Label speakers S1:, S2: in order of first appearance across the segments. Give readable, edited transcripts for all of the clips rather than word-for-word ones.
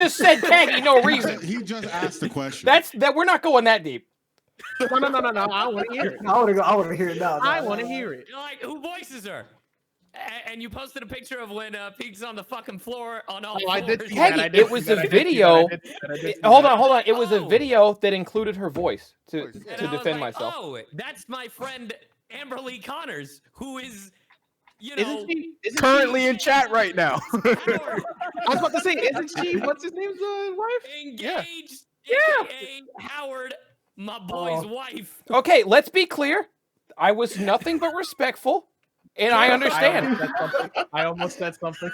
S1: just said Kaggy, no reason.
S2: He just asked the question.
S1: That we're not going that deep.
S3: No. I want to hear it.
S4: I want to hear it now.
S3: I want to hear it.
S5: You're like, who voices her? And you posted a picture of when Pete's on the fucking floor on all fours.
S3: I did see
S1: Kaggy,
S3: that.
S1: it was a video. Hold on. It was a video that included her voice to defend myself.
S5: Oh, that's my friend Amberly Connors, who is, you know,
S3: isn't
S6: currently in chat right now.
S3: I was about to say, isn't she? What's his name's wife?
S5: Engaged.
S3: Yeah.
S5: AKA Howard, my boy's wife.
S1: Okay, let's be clear. I was nothing but respectful, and I understand.
S3: I almost said something.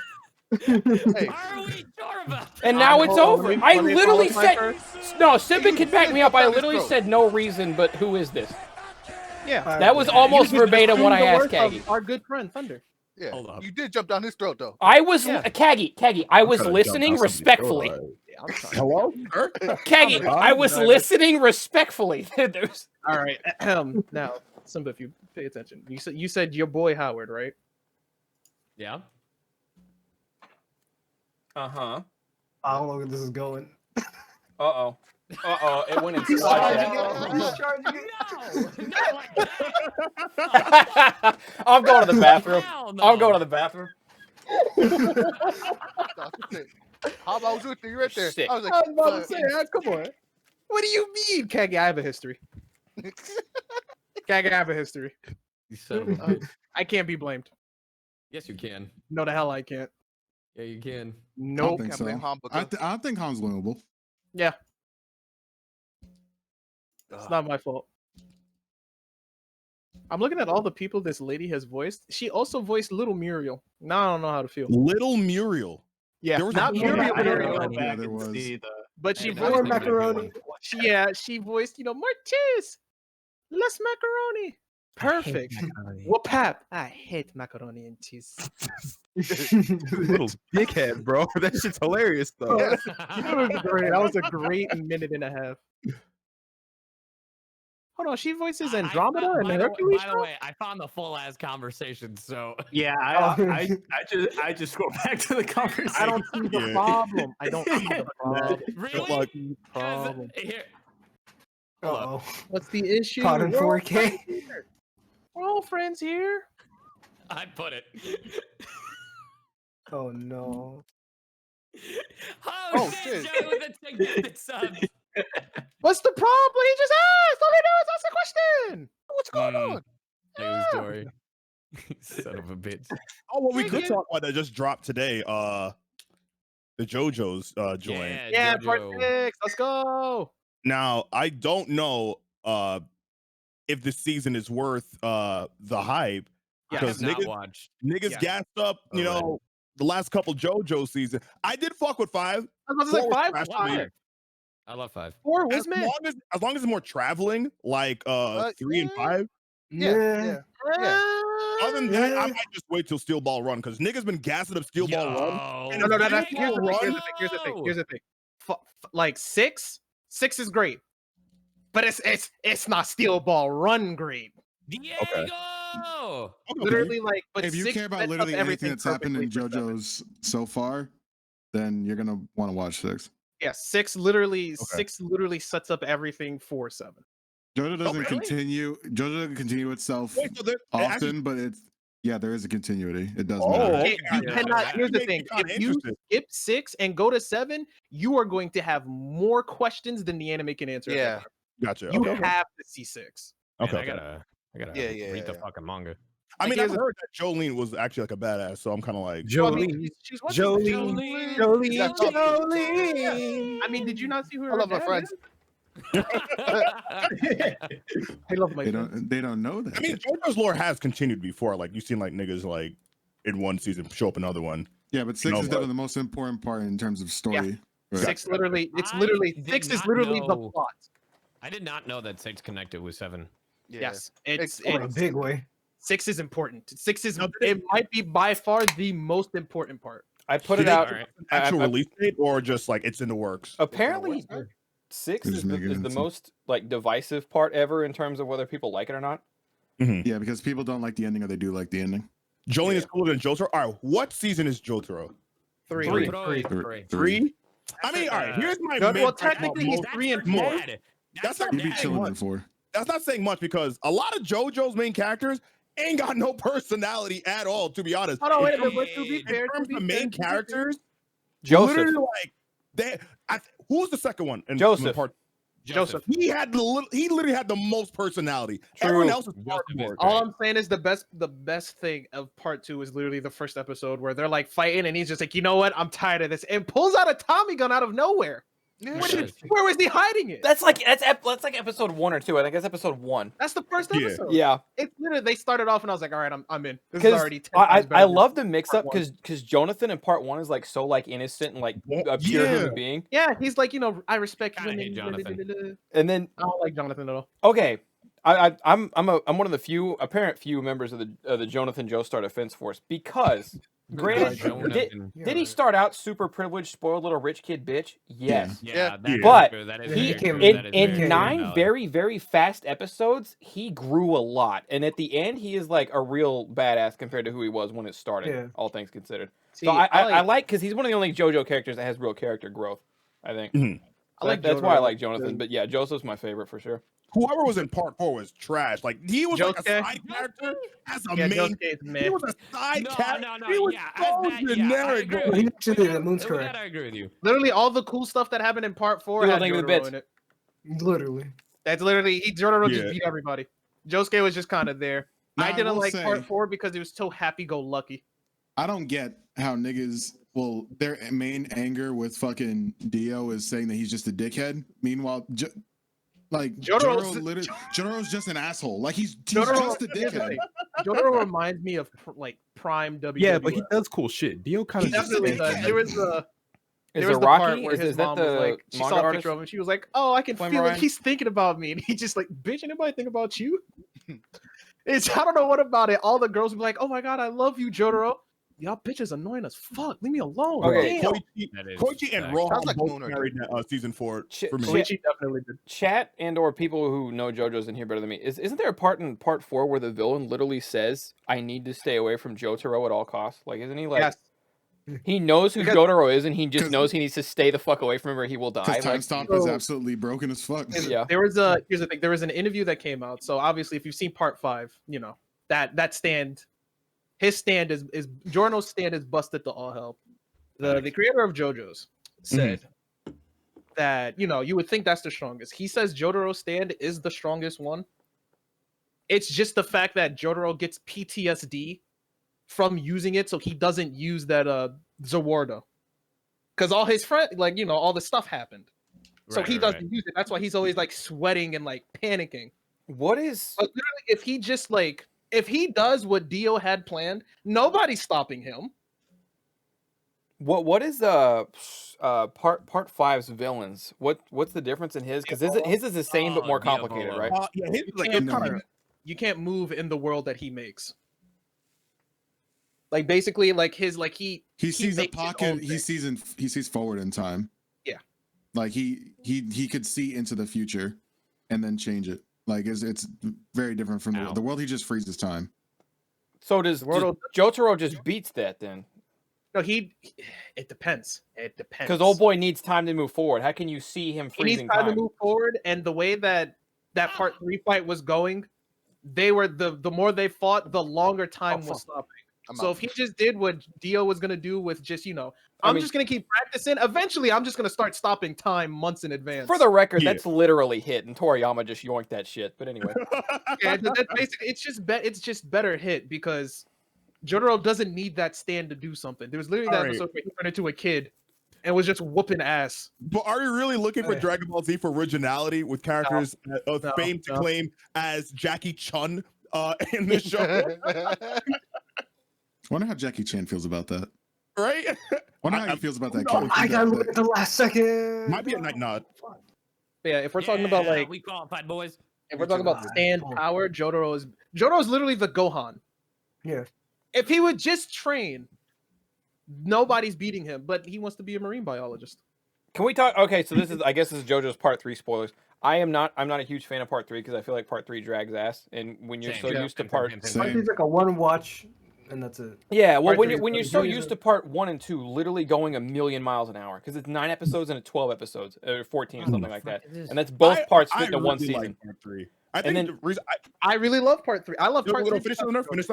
S5: Are we sure about that?
S1: And now it's over. I
S3: let me
S1: literally
S3: qualify
S1: said, no, Simba can back me up. I literally said no reason, but who is this?
S3: Yeah.
S1: That was almost verbatim when I asked Kaggy.
S3: Our good friend Thunder.
S7: Yeah,
S5: Hold up.
S7: you did jump down his throat though.
S1: I was Kaggy. I was listening respectfully.
S6: Hello?
S1: Kaggy, I was listening respectfully.
S3: All right. Now, Simba, if you pay attention, you said your boy Howard, right?
S5: Yeah.
S1: Uh-huh.
S4: I don't know where this is going.
S1: Uh-oh. It went
S4: He's
S1: inside.
S4: charging it.
S1: I'm going to the bathroom.
S5: Hell no.
S1: I'm going to the bathroom.
S7: How about you? You right there.
S1: Sick.
S7: I was like,
S3: I was about to say, come on. What do you mean, Kaggy? I have a history. Kaggy, I have a history.
S5: You son of a bitch.
S3: I can't be blamed.
S5: Yes, you can.
S3: No, the hell I can't.
S5: Yeah, you can.
S2: I
S3: Nope.
S2: don't think so. I think Han's winnable.
S3: Yeah. It's not my fault. I'm looking at all the people this lady has voiced. She also voiced Little Muriel. Now I don't know how to feel.
S6: Little Muriel.
S3: Yeah,
S6: There was
S3: not
S6: a-
S3: Muriel,
S4: I didn't
S3: Muriel.
S4: know
S2: Yeah, there was.
S3: But she
S5: Hey,
S4: More
S3: voiced.
S4: macaroni.
S3: She voiced. More cheese, less macaroni. Perfect. Whoop hap. I hate macaroni and cheese.
S6: Little dickhead, bro. That shit's hilarious, though.
S3: That was great. That was a great minute and a half. Hold on, she voices Andromeda and the Hercules
S5: By the way, I found the full ass conversation, so
S8: Yeah, I just scroll back to the conversation.
S3: I don't see the problem. I don't see the problem.
S5: really?
S3: Problem.
S5: Here,
S4: Uh-oh.
S3: What's the issue?
S4: Caught in
S3: We're all
S4: 4K.
S3: friends here. We're all friends here.
S5: I put it.
S4: Oh no.
S5: Oh shit! Joey with the ticket subs.
S3: What's the problem? He just asked. All he did was ask the question. What's going on?
S5: News story. Son of a bitch.
S6: Oh, well, we could talk about that. Just dropped today. The JoJo's joint.
S3: Yeah,
S5: JoJo.
S3: part 6. Let's go.
S6: Now, I don't know if this season is worth the hype.
S5: I
S6: Because
S5: have not
S6: niggas-
S5: watched.
S6: Niggas
S5: Yeah.
S6: gassed up, you know, the last couple JoJo seasons. I did fuck with 5.
S3: I was like,
S6: Four was
S3: 5
S6: trash
S3: was
S6: to me.
S3: fire.
S5: I love 5.
S3: 4 was
S6: As
S3: man.
S6: long as it's more traveling, like 3 and 5.
S7: Yeah.
S6: Other than that, I might just wait till Steel Ball Run because niggas been gassing up Steel Ball Run.
S3: No, that's
S6: Here's the thing,
S3: here's the thing. Like 6 is great, but it's not Steel Ball Run great.
S5: Diego.
S3: Literally, like, but
S2: If you
S3: 6
S2: care about
S3: sets up
S2: literally anything
S3: everything
S2: that's happened in
S3: perfectly for 7.
S2: JoJo's so far, then you're gonna want to watch 6.
S3: Yeah, 6 literally sets up everything for 7.
S2: JoJo doesn't
S6: really?
S2: continue. JoJo doesn't continue itself
S6: Wait, so there-
S2: often, but it's there is a continuity. It does
S6: Oh,
S2: matter.
S6: okay.
S3: You
S5: Yeah,
S3: cannot.
S5: yeah.
S3: Here's the
S6: Makes me
S3: thing:
S6: kinda
S3: if you
S6: interested.
S3: skip 6 and go to 7, you are going to have more questions than the anime can answer. at that
S7: Yeah.
S3: time.
S6: Gotcha.
S3: You
S6: Okay.
S3: have to see 6.
S5: Man,
S6: Okay.
S5: I gotta
S7: Yeah,
S5: read the
S7: yeah.
S5: fucking manga.
S6: I mean,
S3: Like,
S6: I've heard that Jolene was actually like a badass, so I'm kind of like,
S3: Jolene. She's what's her name?
S7: Jolene.
S3: I mean, did you not see who her
S7: I love my
S3: dad
S7: friends.
S3: is? I love my
S2: They
S3: friends.
S2: don't know that.
S6: I mean, JoJo's lore has continued before. Like you've seen like niggas like in one season show up another one.
S2: yeah, but 6
S6: No,
S2: is
S6: but-
S2: definitely the most important part in terms of story. Right.
S3: 6 literally,
S5: I
S3: 6
S5: did
S3: is
S5: not
S3: literally the
S5: know-
S3: plot.
S5: I did not know that 6 connected with 7.
S7: Yeah.
S3: Yes,
S4: In a big way.
S3: 6 is important. 6 is
S6: No,
S3: it might be by far the most important part.
S1: I put
S6: Did
S1: it
S6: they
S1: out.
S5: All right.
S6: Actual
S1: I-
S6: release date or just like it's in the works?
S1: Apparently, 6
S2: They're
S1: is
S2: just making
S1: the
S2: it
S1: most like divisive part ever in terms of whether people like it or not.
S2: Yeah, because people don't like the ending or they do like the ending.
S6: Jolene is cooler than Jotaro. All right, what season is Jotaro?
S3: 3.
S1: Three.
S5: Three.
S2: Three.
S6: 3. I mean, all right. Here's my
S3: Well,
S6: main
S3: technically, he's
S6: most-
S3: 3 and
S6: more.
S3: 4.
S6: That's not
S2: You'd be
S6: saying
S2: chilling
S6: much.
S2: in 4.
S6: That's not saying much because a lot of JoJo's main characters ain't got no personality at all. To be honest,
S3: Oh no, wait a
S6: In
S3: minute. But to be
S6: in
S3: fair,
S6: terms of main characters,
S1: Joseph.
S6: literally like they. Who's the second one? In
S1: Joseph.
S6: part?
S3: Joseph.
S6: He literally had the most personality.
S1: True.
S6: Everyone else is
S5: Joseph is
S6: cardboard.
S5: great.
S3: All I'm saying is the best thing of part 2 is literally the first episode where they're like fighting and he's just like, you know what, I'm tired of this, and pulls out a Tommy gun out of nowhere.
S7: Yeah.
S3: Where was he hiding it?
S1: That's like episode 1 or 2. I think that's episode 1.
S3: That's the first
S6: Yeah.
S3: episode.
S1: Yeah,
S3: It's literally they started off and I was like, all right, I'm in. This is
S1: because
S3: already 10
S1: I
S3: times better
S1: I
S3: than
S1: love the mix
S3: part
S1: up
S3: one.
S1: because Jonathan in part 1 is like so like innocent and like a pure
S6: Yeah.
S1: human being,
S3: Yeah, he's like, you know, I respect
S5: Kinda hate
S3: women.
S5: Jonathan.
S1: and then
S3: I don't like Jonathan at all.
S1: okay, I'm one of the few members of the Jonathan Joestar Defense Force because granted,
S5: Jonathan.
S1: did he start out super privileged, spoiled little rich kid bitch? Yes.
S5: Yeah, that is
S1: But
S5: true. That is
S1: He
S5: very true.
S1: in,
S5: That is
S1: in
S5: very
S1: nine
S5: valid.
S1: very very fast episodes, he grew a lot, and at the end, he is like a real badass compared to who he was when it started.
S4: Yeah.
S1: All things considered,
S3: See,
S1: so I like because he's one of the only JoJo characters that has real character growth. I think
S6: Mhm.
S1: So
S3: I like
S1: that's why I
S3: Jotaro.
S1: like Jonathan. But yeah, Joseph's my favorite for sure.
S6: Whoever was in part 4 was trash. Like he was like a
S3: Josuke?
S6: side character as a
S3: Yeah,
S6: main.
S3: Josuke is
S6: He
S3: meh.
S6: was a side
S5: No,
S6: character.
S5: no,
S6: He was
S5: yeah,
S6: so
S5: as that, yeah, I
S6: generic.
S5: agree
S6: bro.
S5: with you.
S4: Actually,
S5: With
S4: the moon's
S5: that,
S4: correct.
S5: I agree with you.
S3: Literally all the cool stuff that happened in part 4
S1: Dude,
S3: had
S1: think of the
S3: Jotaro
S1: bits.
S3: in it.
S4: Literally.
S3: That's literally Jotaro
S6: Yeah.
S3: just beat everybody. Josuke was just kind of there.
S2: Now,
S3: I
S2: I
S3: didn't
S2: will
S3: like
S2: say-
S3: part 4 because it was so happy-go-lucky.
S2: I don't get how niggas. Well, their main anger with fucking Dio is saying that he's just a dickhead. Meanwhile, Jotaro's just an asshole. Like he's just a
S3: here's the
S2: dickhead.
S3: thing. Jotaro reminds me of like prime WWE.
S8: Yeah, but he does cool shit. Dio kind
S2: He
S8: of
S2: just
S3: definitely
S2: dickhead.
S3: does. There was a
S1: Is
S3: there was
S1: it
S3: the part
S1: Rocky?
S3: where his
S1: Is that
S3: mom was
S1: the
S3: like, she
S1: manga
S3: saw a
S1: artist?
S3: picture of him. She was like, "Oh, I can
S1: Flame
S3: feel it.
S1: Ryan?
S3: He's thinking about me." And he just like, "Bitch, anybody think about you?" It's I don't know what about it. All the girls would be like, "Oh my god, I love you, Jotaro." Y'all bitches annoying as fuck. Leave me alone.
S1: Okay.
S3: Damn.
S5: That is
S6: Koichi and
S5: facts.
S6: Rohan
S7: Sounds like
S6: both
S7: Moon or
S6: carried season 4
S1: Ch-
S6: for me.
S3: Koichi definitely did.
S1: Chat and or people who know JoJo's in here better than me. Isn't there a part in part 4 where the villain literally says, "I need to stay away from Jotaro at all costs"? Like, isn't he like?
S3: Yes.
S1: He knows who
S3: Because-
S1: Jotaro is, and he just
S2: 'cause-
S1: knows he needs to stay the fuck away from him, or he will die.
S2: Because Time
S1: Like,
S2: Stomp is
S3: so-
S2: absolutely broken as fuck.
S1: Yeah.
S3: There was here's the thing. There was an interview that came out. So obviously, if you've seen part 5, you know that stand, his stand is Giorno's stand is busted to all hell. The creator of JoJo's said that you would think that's the strongest. He says Jotaro's stand is the strongest one. It's just the fact that Jotaro gets PTSD from using it, so he doesn't use that Zawardo. Because all his friends, like all the stuff happened. So
S5: Right,
S3: he
S5: right,
S3: doesn't
S5: right.
S3: use it. That's why he's always like sweating and like panicking.
S1: what is?
S3: But literally, if he just like if he does what Dio had planned, nobody's stopping him.
S1: What is part 5's villains? What's the difference in his? Because his is the same but more
S5: Diavolo.
S1: complicated, right?
S6: Yeah, his is like
S3: can't
S2: no.
S3: move- you can't move in the world that he makes. Like basically, like his like he
S2: Sees a
S3: makes his
S2: pocket.
S3: own
S2: He
S3: thing.
S2: sees forward in time.
S3: Yeah.
S2: Like he could see into the future, and then change it. Like it's very different from
S5: Ow.
S2: the world. He just freezes time.
S1: So does Jotaro just beats that then?
S3: No, it depends. It depends.
S1: Because old boy needs time to move forward. How can you see him
S3: he needs
S1: freezing
S3: time
S1: time?
S3: to move forward, and the way that part 3 fight was going, they were the more they fought, the longer time was stopping. So if he just did what Dio was gonna do with just I'm just gonna keep practicing. Eventually, I'm just gonna start stopping time months in advance.
S1: For the record,
S6: Yeah.
S1: that's literally hit, and Toriyama just yoinked that shit. But anyway,
S3: yeah, that's basically it's just better hit because Jotaro doesn't need that stand to do something. There was literally that
S6: Alright.
S3: episode where he turned into a kid and was just whooping ass.
S6: But are you really looking for Dragon Ball Z for originality with characters of
S3: No,
S6: fame to
S3: no.
S6: claim as Jackie Chun in this show?
S2: Wonder how Jackie Chan feels about that.
S6: Right?
S2: Wonder how he feels about that
S6: No,
S2: character.
S4: I gotta look at the last second.
S6: Might be a night nod.
S3: But yeah, if we're talking about
S5: Yeah,
S3: like
S5: we qualified, boys.
S3: if we're talking about
S4: July.
S3: stand power, Jotaro is literally the Gohan.
S4: Yeah.
S3: If he would just train, nobody's beating him. But he wants to be a marine biologist.
S1: can we talk? Okay, so I guess this is JoJo's part 3 spoilers. I'm not a huge fan of part 3 because I feel like part 3 drags ass, and when you're
S5: Same.
S1: so
S3: Yeah.
S1: used to
S5: Same,
S1: part
S5: same, same,
S2: Same.
S4: Part 3's like a one watch. and that's it.
S1: Yeah, well,
S3: Part
S1: when
S3: three
S1: you're when you're
S4: is
S1: so
S4: really
S1: used
S4: the-
S1: to part 1 and 2 literally going a million miles an hour because it's 9 episodes and 12 episodes or 14 or something like that, and that's both parts fit into one
S6: really
S1: season.
S6: like part 3. I
S1: And
S6: think
S1: then-
S6: the reason
S3: I really love part 3. I love part 3.
S6: finish on there. Finish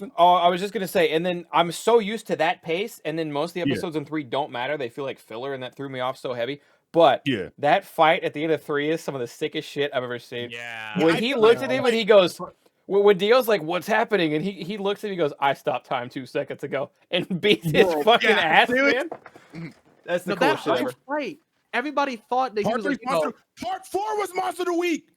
S6: on.
S1: Oh, I was just gonna say, and then I'm so used to that pace, and then most of the
S6: Yeah.
S1: episodes in 3 don't matter; they feel like filler, and that threw me off so heavy. But
S6: Yeah.
S1: that fight at the end of 3 is some of the sickest shit I've ever seen.
S5: Yeah.
S1: When
S6: I
S1: he
S6: feel
S1: looked
S6: like-
S1: at him and he goes, when Dio's like, "What's happening?" and he looks at him, he goes, "I stopped time 2 seconds ago," and beats his
S6: Bro,
S1: fucking
S6: yeah,
S1: ass,
S6: dude.
S1: man. That's the
S3: No, that
S1: coolest shit ever.
S3: whole fight, everybody thought that he
S6: Part
S3: was
S6: 3
S3: like,
S6: monster. Part 4 was monster of the week.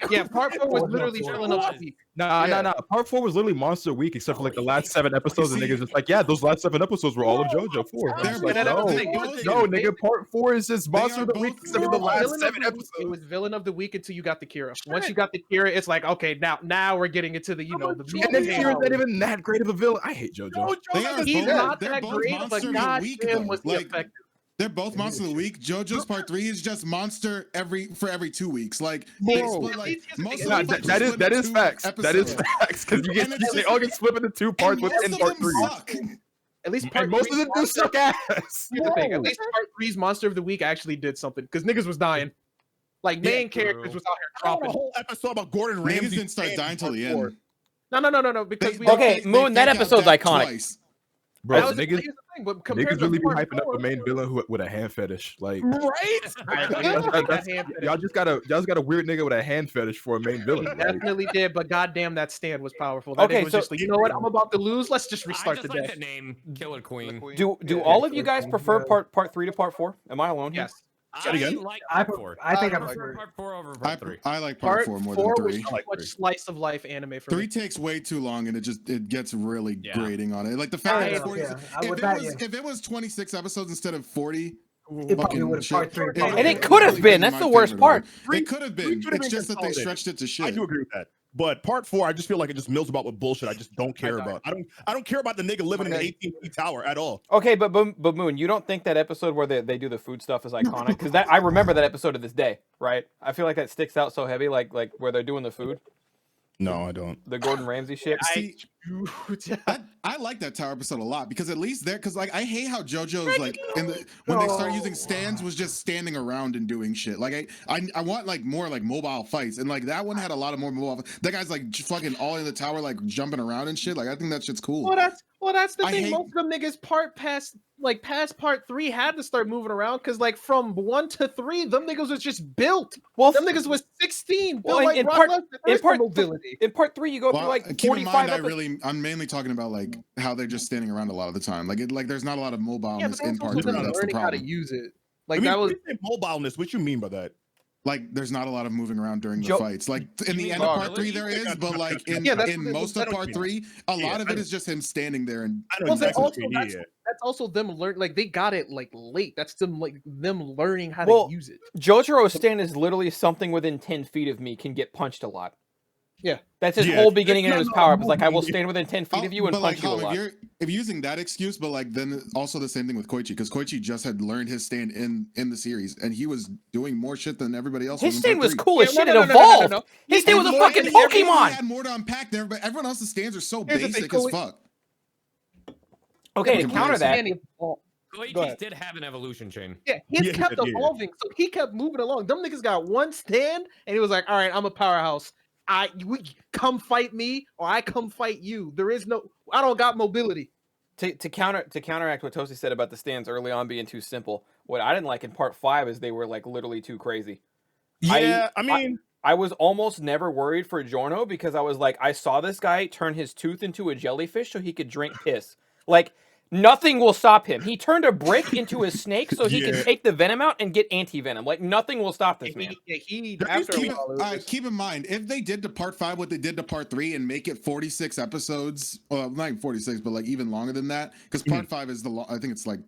S3: yeah, part 4 was
S4: Part
S3: literally
S4: four.
S3: filling up the week.
S9: Nah,
S7: Yeah.
S9: Part 4 was literally Monster Week, except for like the last 7 episodes. And
S2: See-
S9: niggas just like, yeah, those last 7 episodes were all of JoJo 4.
S2: They're
S9: I'm like,
S3: That
S2: both-
S3: was
S9: no,
S3: the thing. It was
S9: no,
S3: the-
S9: nigga, part 4 is just
S2: They
S9: Monster
S2: are
S9: of the Week,
S2: both-
S9: except for the
S2: no,
S9: last
S3: Villain of
S9: 7
S3: the week-
S9: episodes.
S3: It was villain of the week until you got the Kira. Once you got the Kira, it's like, okay, now we're getting into the the
S9: And then
S3: meat.
S9: Kira's not even that great of a villain. I hate JoJo.
S2: They are
S3: He's
S2: both-
S3: not
S2: they're
S3: that
S2: both
S3: great, but
S2: monster of the
S3: goddamn
S2: week, though.
S3: was he
S2: Like,
S3: effective.
S2: They're both monster of the week. JoJo's part 3 is just monster every 2 weeks. Like they
S3: Bro.
S2: split like
S3: Here's the
S2: most
S3: thing.
S2: of
S9: Nah,
S2: the fights
S9: that
S2: are
S9: is
S2: split
S9: that
S2: into
S9: is
S2: 2
S9: facts. That is
S2: episodes.
S9: facts because you
S2: And it's
S9: they
S2: just-
S9: all get split into 2 parts
S2: And most
S9: within
S2: of
S9: part
S2: them
S9: 3.
S2: suck.
S3: At least part
S9: And most of
S3: three's
S9: them do
S3: monster-
S9: suck ass.
S3: Here's the thing. At least part 3's monster of the week actually did something because niggas was dying. Like
S2: Yeah,
S3: main characters
S5: true.
S3: was out here
S6: I want a
S3: dropping.
S6: whole episode about Gordon
S2: Niggas
S6: Ramsay.
S2: didn't start dying till the end.
S3: No. Because we
S1: Okay, Moon, that
S2: fake out
S1: episode's
S2: death
S1: iconic.
S2: twice.
S9: Bro,
S3: That was
S9: niggas,
S3: here's the thing, but compared
S9: niggas
S3: to
S9: really be
S3: part
S9: hyping up
S3: four-
S9: a main villain who with a hand fetish. Like,
S6: Right?
S9: y'all just got a weird nigga with a hand fetish for a main villain. Like,
S3: Definitely did, but goddamn, that stand was powerful. That
S1: Okay,
S3: nigga was
S1: so-
S3: just like, you know what? I'm about to lose. Let's just
S5: I
S3: restart
S5: just
S3: the
S5: like
S3: day.
S5: the name Killer Queen.
S1: Do all of you guys prefer part 3 to part 4? Am I alone here?
S3: Yes.
S5: I
S6: again?
S5: like
S4: I
S5: part 4.
S4: I think I
S5: prefer
S4: prefer.
S5: part 4 over
S2: I,
S5: part 3.
S2: I like part 4 more than
S3: was
S2: 3.
S3: too much slice of life anime for
S2: 3
S3: me.
S2: takes way too long and it gets really
S5: Yeah.
S2: grating on it. Like the fact that
S3: Yeah,
S2: it's 40 if it was 26 episodes instead of 40,
S4: It probably
S2: fucking
S4: would have
S2: shit.
S4: part 3.
S1: And it could have been. That's the worst part.
S2: It could have been.
S6: could've
S2: It's
S6: been
S2: just that they
S6: consolidated.
S2: stretched it to
S6: I
S2: shit.
S6: do agree with that. But part 4, I just feel like it just mills about with bullshit I just don't care
S3: I know.
S6: about. I don't care about the nigga living in an 18-feet tower at all.
S1: Okay, but Moon, you don't think that episode where they do the food stuff is iconic? Because that I remember that episode to this day, right? I feel like that sticks out so heavy, like where they're doing the food,
S6: No, I don't.
S1: the Gordon Ramsay shit.
S2: See, I like that tower episode a lot because at least there, because like I hate how JoJo's like when they start using stands was just standing around and doing shit. Like I want like more like mobile fights, and like that one had a lot of more mobile. That guy's like fucking all in the tower like jumping around and shit. Like I think that shit's cool.
S3: Well, that's the
S2: I
S3: thing.
S2: hate-
S3: Most of them niggas past part 3 had to start moving around because like from 1 to 3, them niggas was just built.
S1: Well,
S3: Them niggas was 16.
S1: Well,
S3: Built like
S1: in
S3: Brock
S1: part-
S3: Lesnar.
S1: in
S3: There's no
S1: part-
S3: mobility.
S1: in part 3, you go
S2: Well,
S1: through like
S2: keep in
S1: 45
S2: mind,
S1: episodes.
S2: I'm mainly talking about like how they're just standing around a lot of the time. Like there's not a lot of mobileness
S3: Yeah, but
S2: in
S3: that's
S2: part
S3: also
S2: 3.
S3: them
S2: That's the
S3: learning how to
S2: problem.
S3: use it.
S6: I
S3: Like
S6: mean,
S3: that was
S6: when you say mobileness. What you mean by that?
S2: Like there's not a lot of moving around during the
S1: Jo-
S2: fights. Like in the
S5: mean
S2: end of
S5: mobility?
S2: part 3 there is, but like in,
S3: Yeah, that's
S2: in
S3: what-
S2: most
S3: that's
S2: of
S3: what
S2: part
S6: you
S2: 3, a
S6: Yeah,
S2: lot of
S6: I
S2: it
S6: know.
S2: is just him standing there and
S6: I know
S3: Well, then
S6: exactly
S3: also
S6: what you mean. Yeah.
S3: that's also them learn like they got it like late. That's them learning how
S1: Well,
S3: to use it.
S1: Jotaro's stand is literally something within 10 feet of me can get punched a lot.
S3: Yeah.
S1: That's his
S6: Yeah.
S1: whole beginning
S6: It's
S1: of his
S6: not
S1: power up. It's like I will
S6: moving.
S1: stand within 10 feet
S2: Oh,
S1: of you and
S2: but like
S1: punch you a
S2: Tom,
S1: lot.
S2: if you're using that excuse, but like then also the same thing with Koichi, because Koichi just had learned his stand in the series, and he was doing more shit than everybody else.
S1: His
S2: in
S1: stand
S2: part
S1: was
S2: 3.
S1: cool as
S3: Yeah,
S1: shit.
S3: no,
S1: It
S3: no, no, no, no,
S1: evolved.
S3: no.
S1: His stand was a
S2: And
S1: fucking
S2: everybody
S1: Pokemon.
S2: had more to unpack there, but everyone else's stands are so
S3: Here's the thing,
S2: basic as
S3: Koi-
S2: fuck.
S1: Okay, to
S2: Yeah,
S1: counter
S2: but
S1: that,
S3: Stand evolved. Go
S5: Koichi's
S3: ahead.
S5: did have an evolution chain.
S3: Yeah, he
S6: Yeah,
S3: kept
S6: yeah.
S3: evolving, so he kept moving along. Them niggas got one stand, and he was like, "All right, I'm a powerhouse. We come fight me, or I come fight you. There is no, I don't got mobility."
S1: to counteract what Toasty said about the stands early on being too simple, what I didn't like in part 5 is they were like literally too crazy.
S6: Yeah, I mean,
S1: I was almost never worried for Giorno because I was like, I saw this guy turn his tooth into a jellyfish so he could drink piss. Like, nothing will stop him. He turned a brick into a snake so he
S6: Yeah.
S1: could take the venom out and get anti-venom. Like, nothing will stop this man.
S3: He
S6: There
S3: after a
S2: Keep,
S3: while, it was just-
S2: keep in mind, if they did to part 5 what they did to part 3 and make it 46 episodes, well, not even 46, but like even longer than that, because part 5 is I think it's like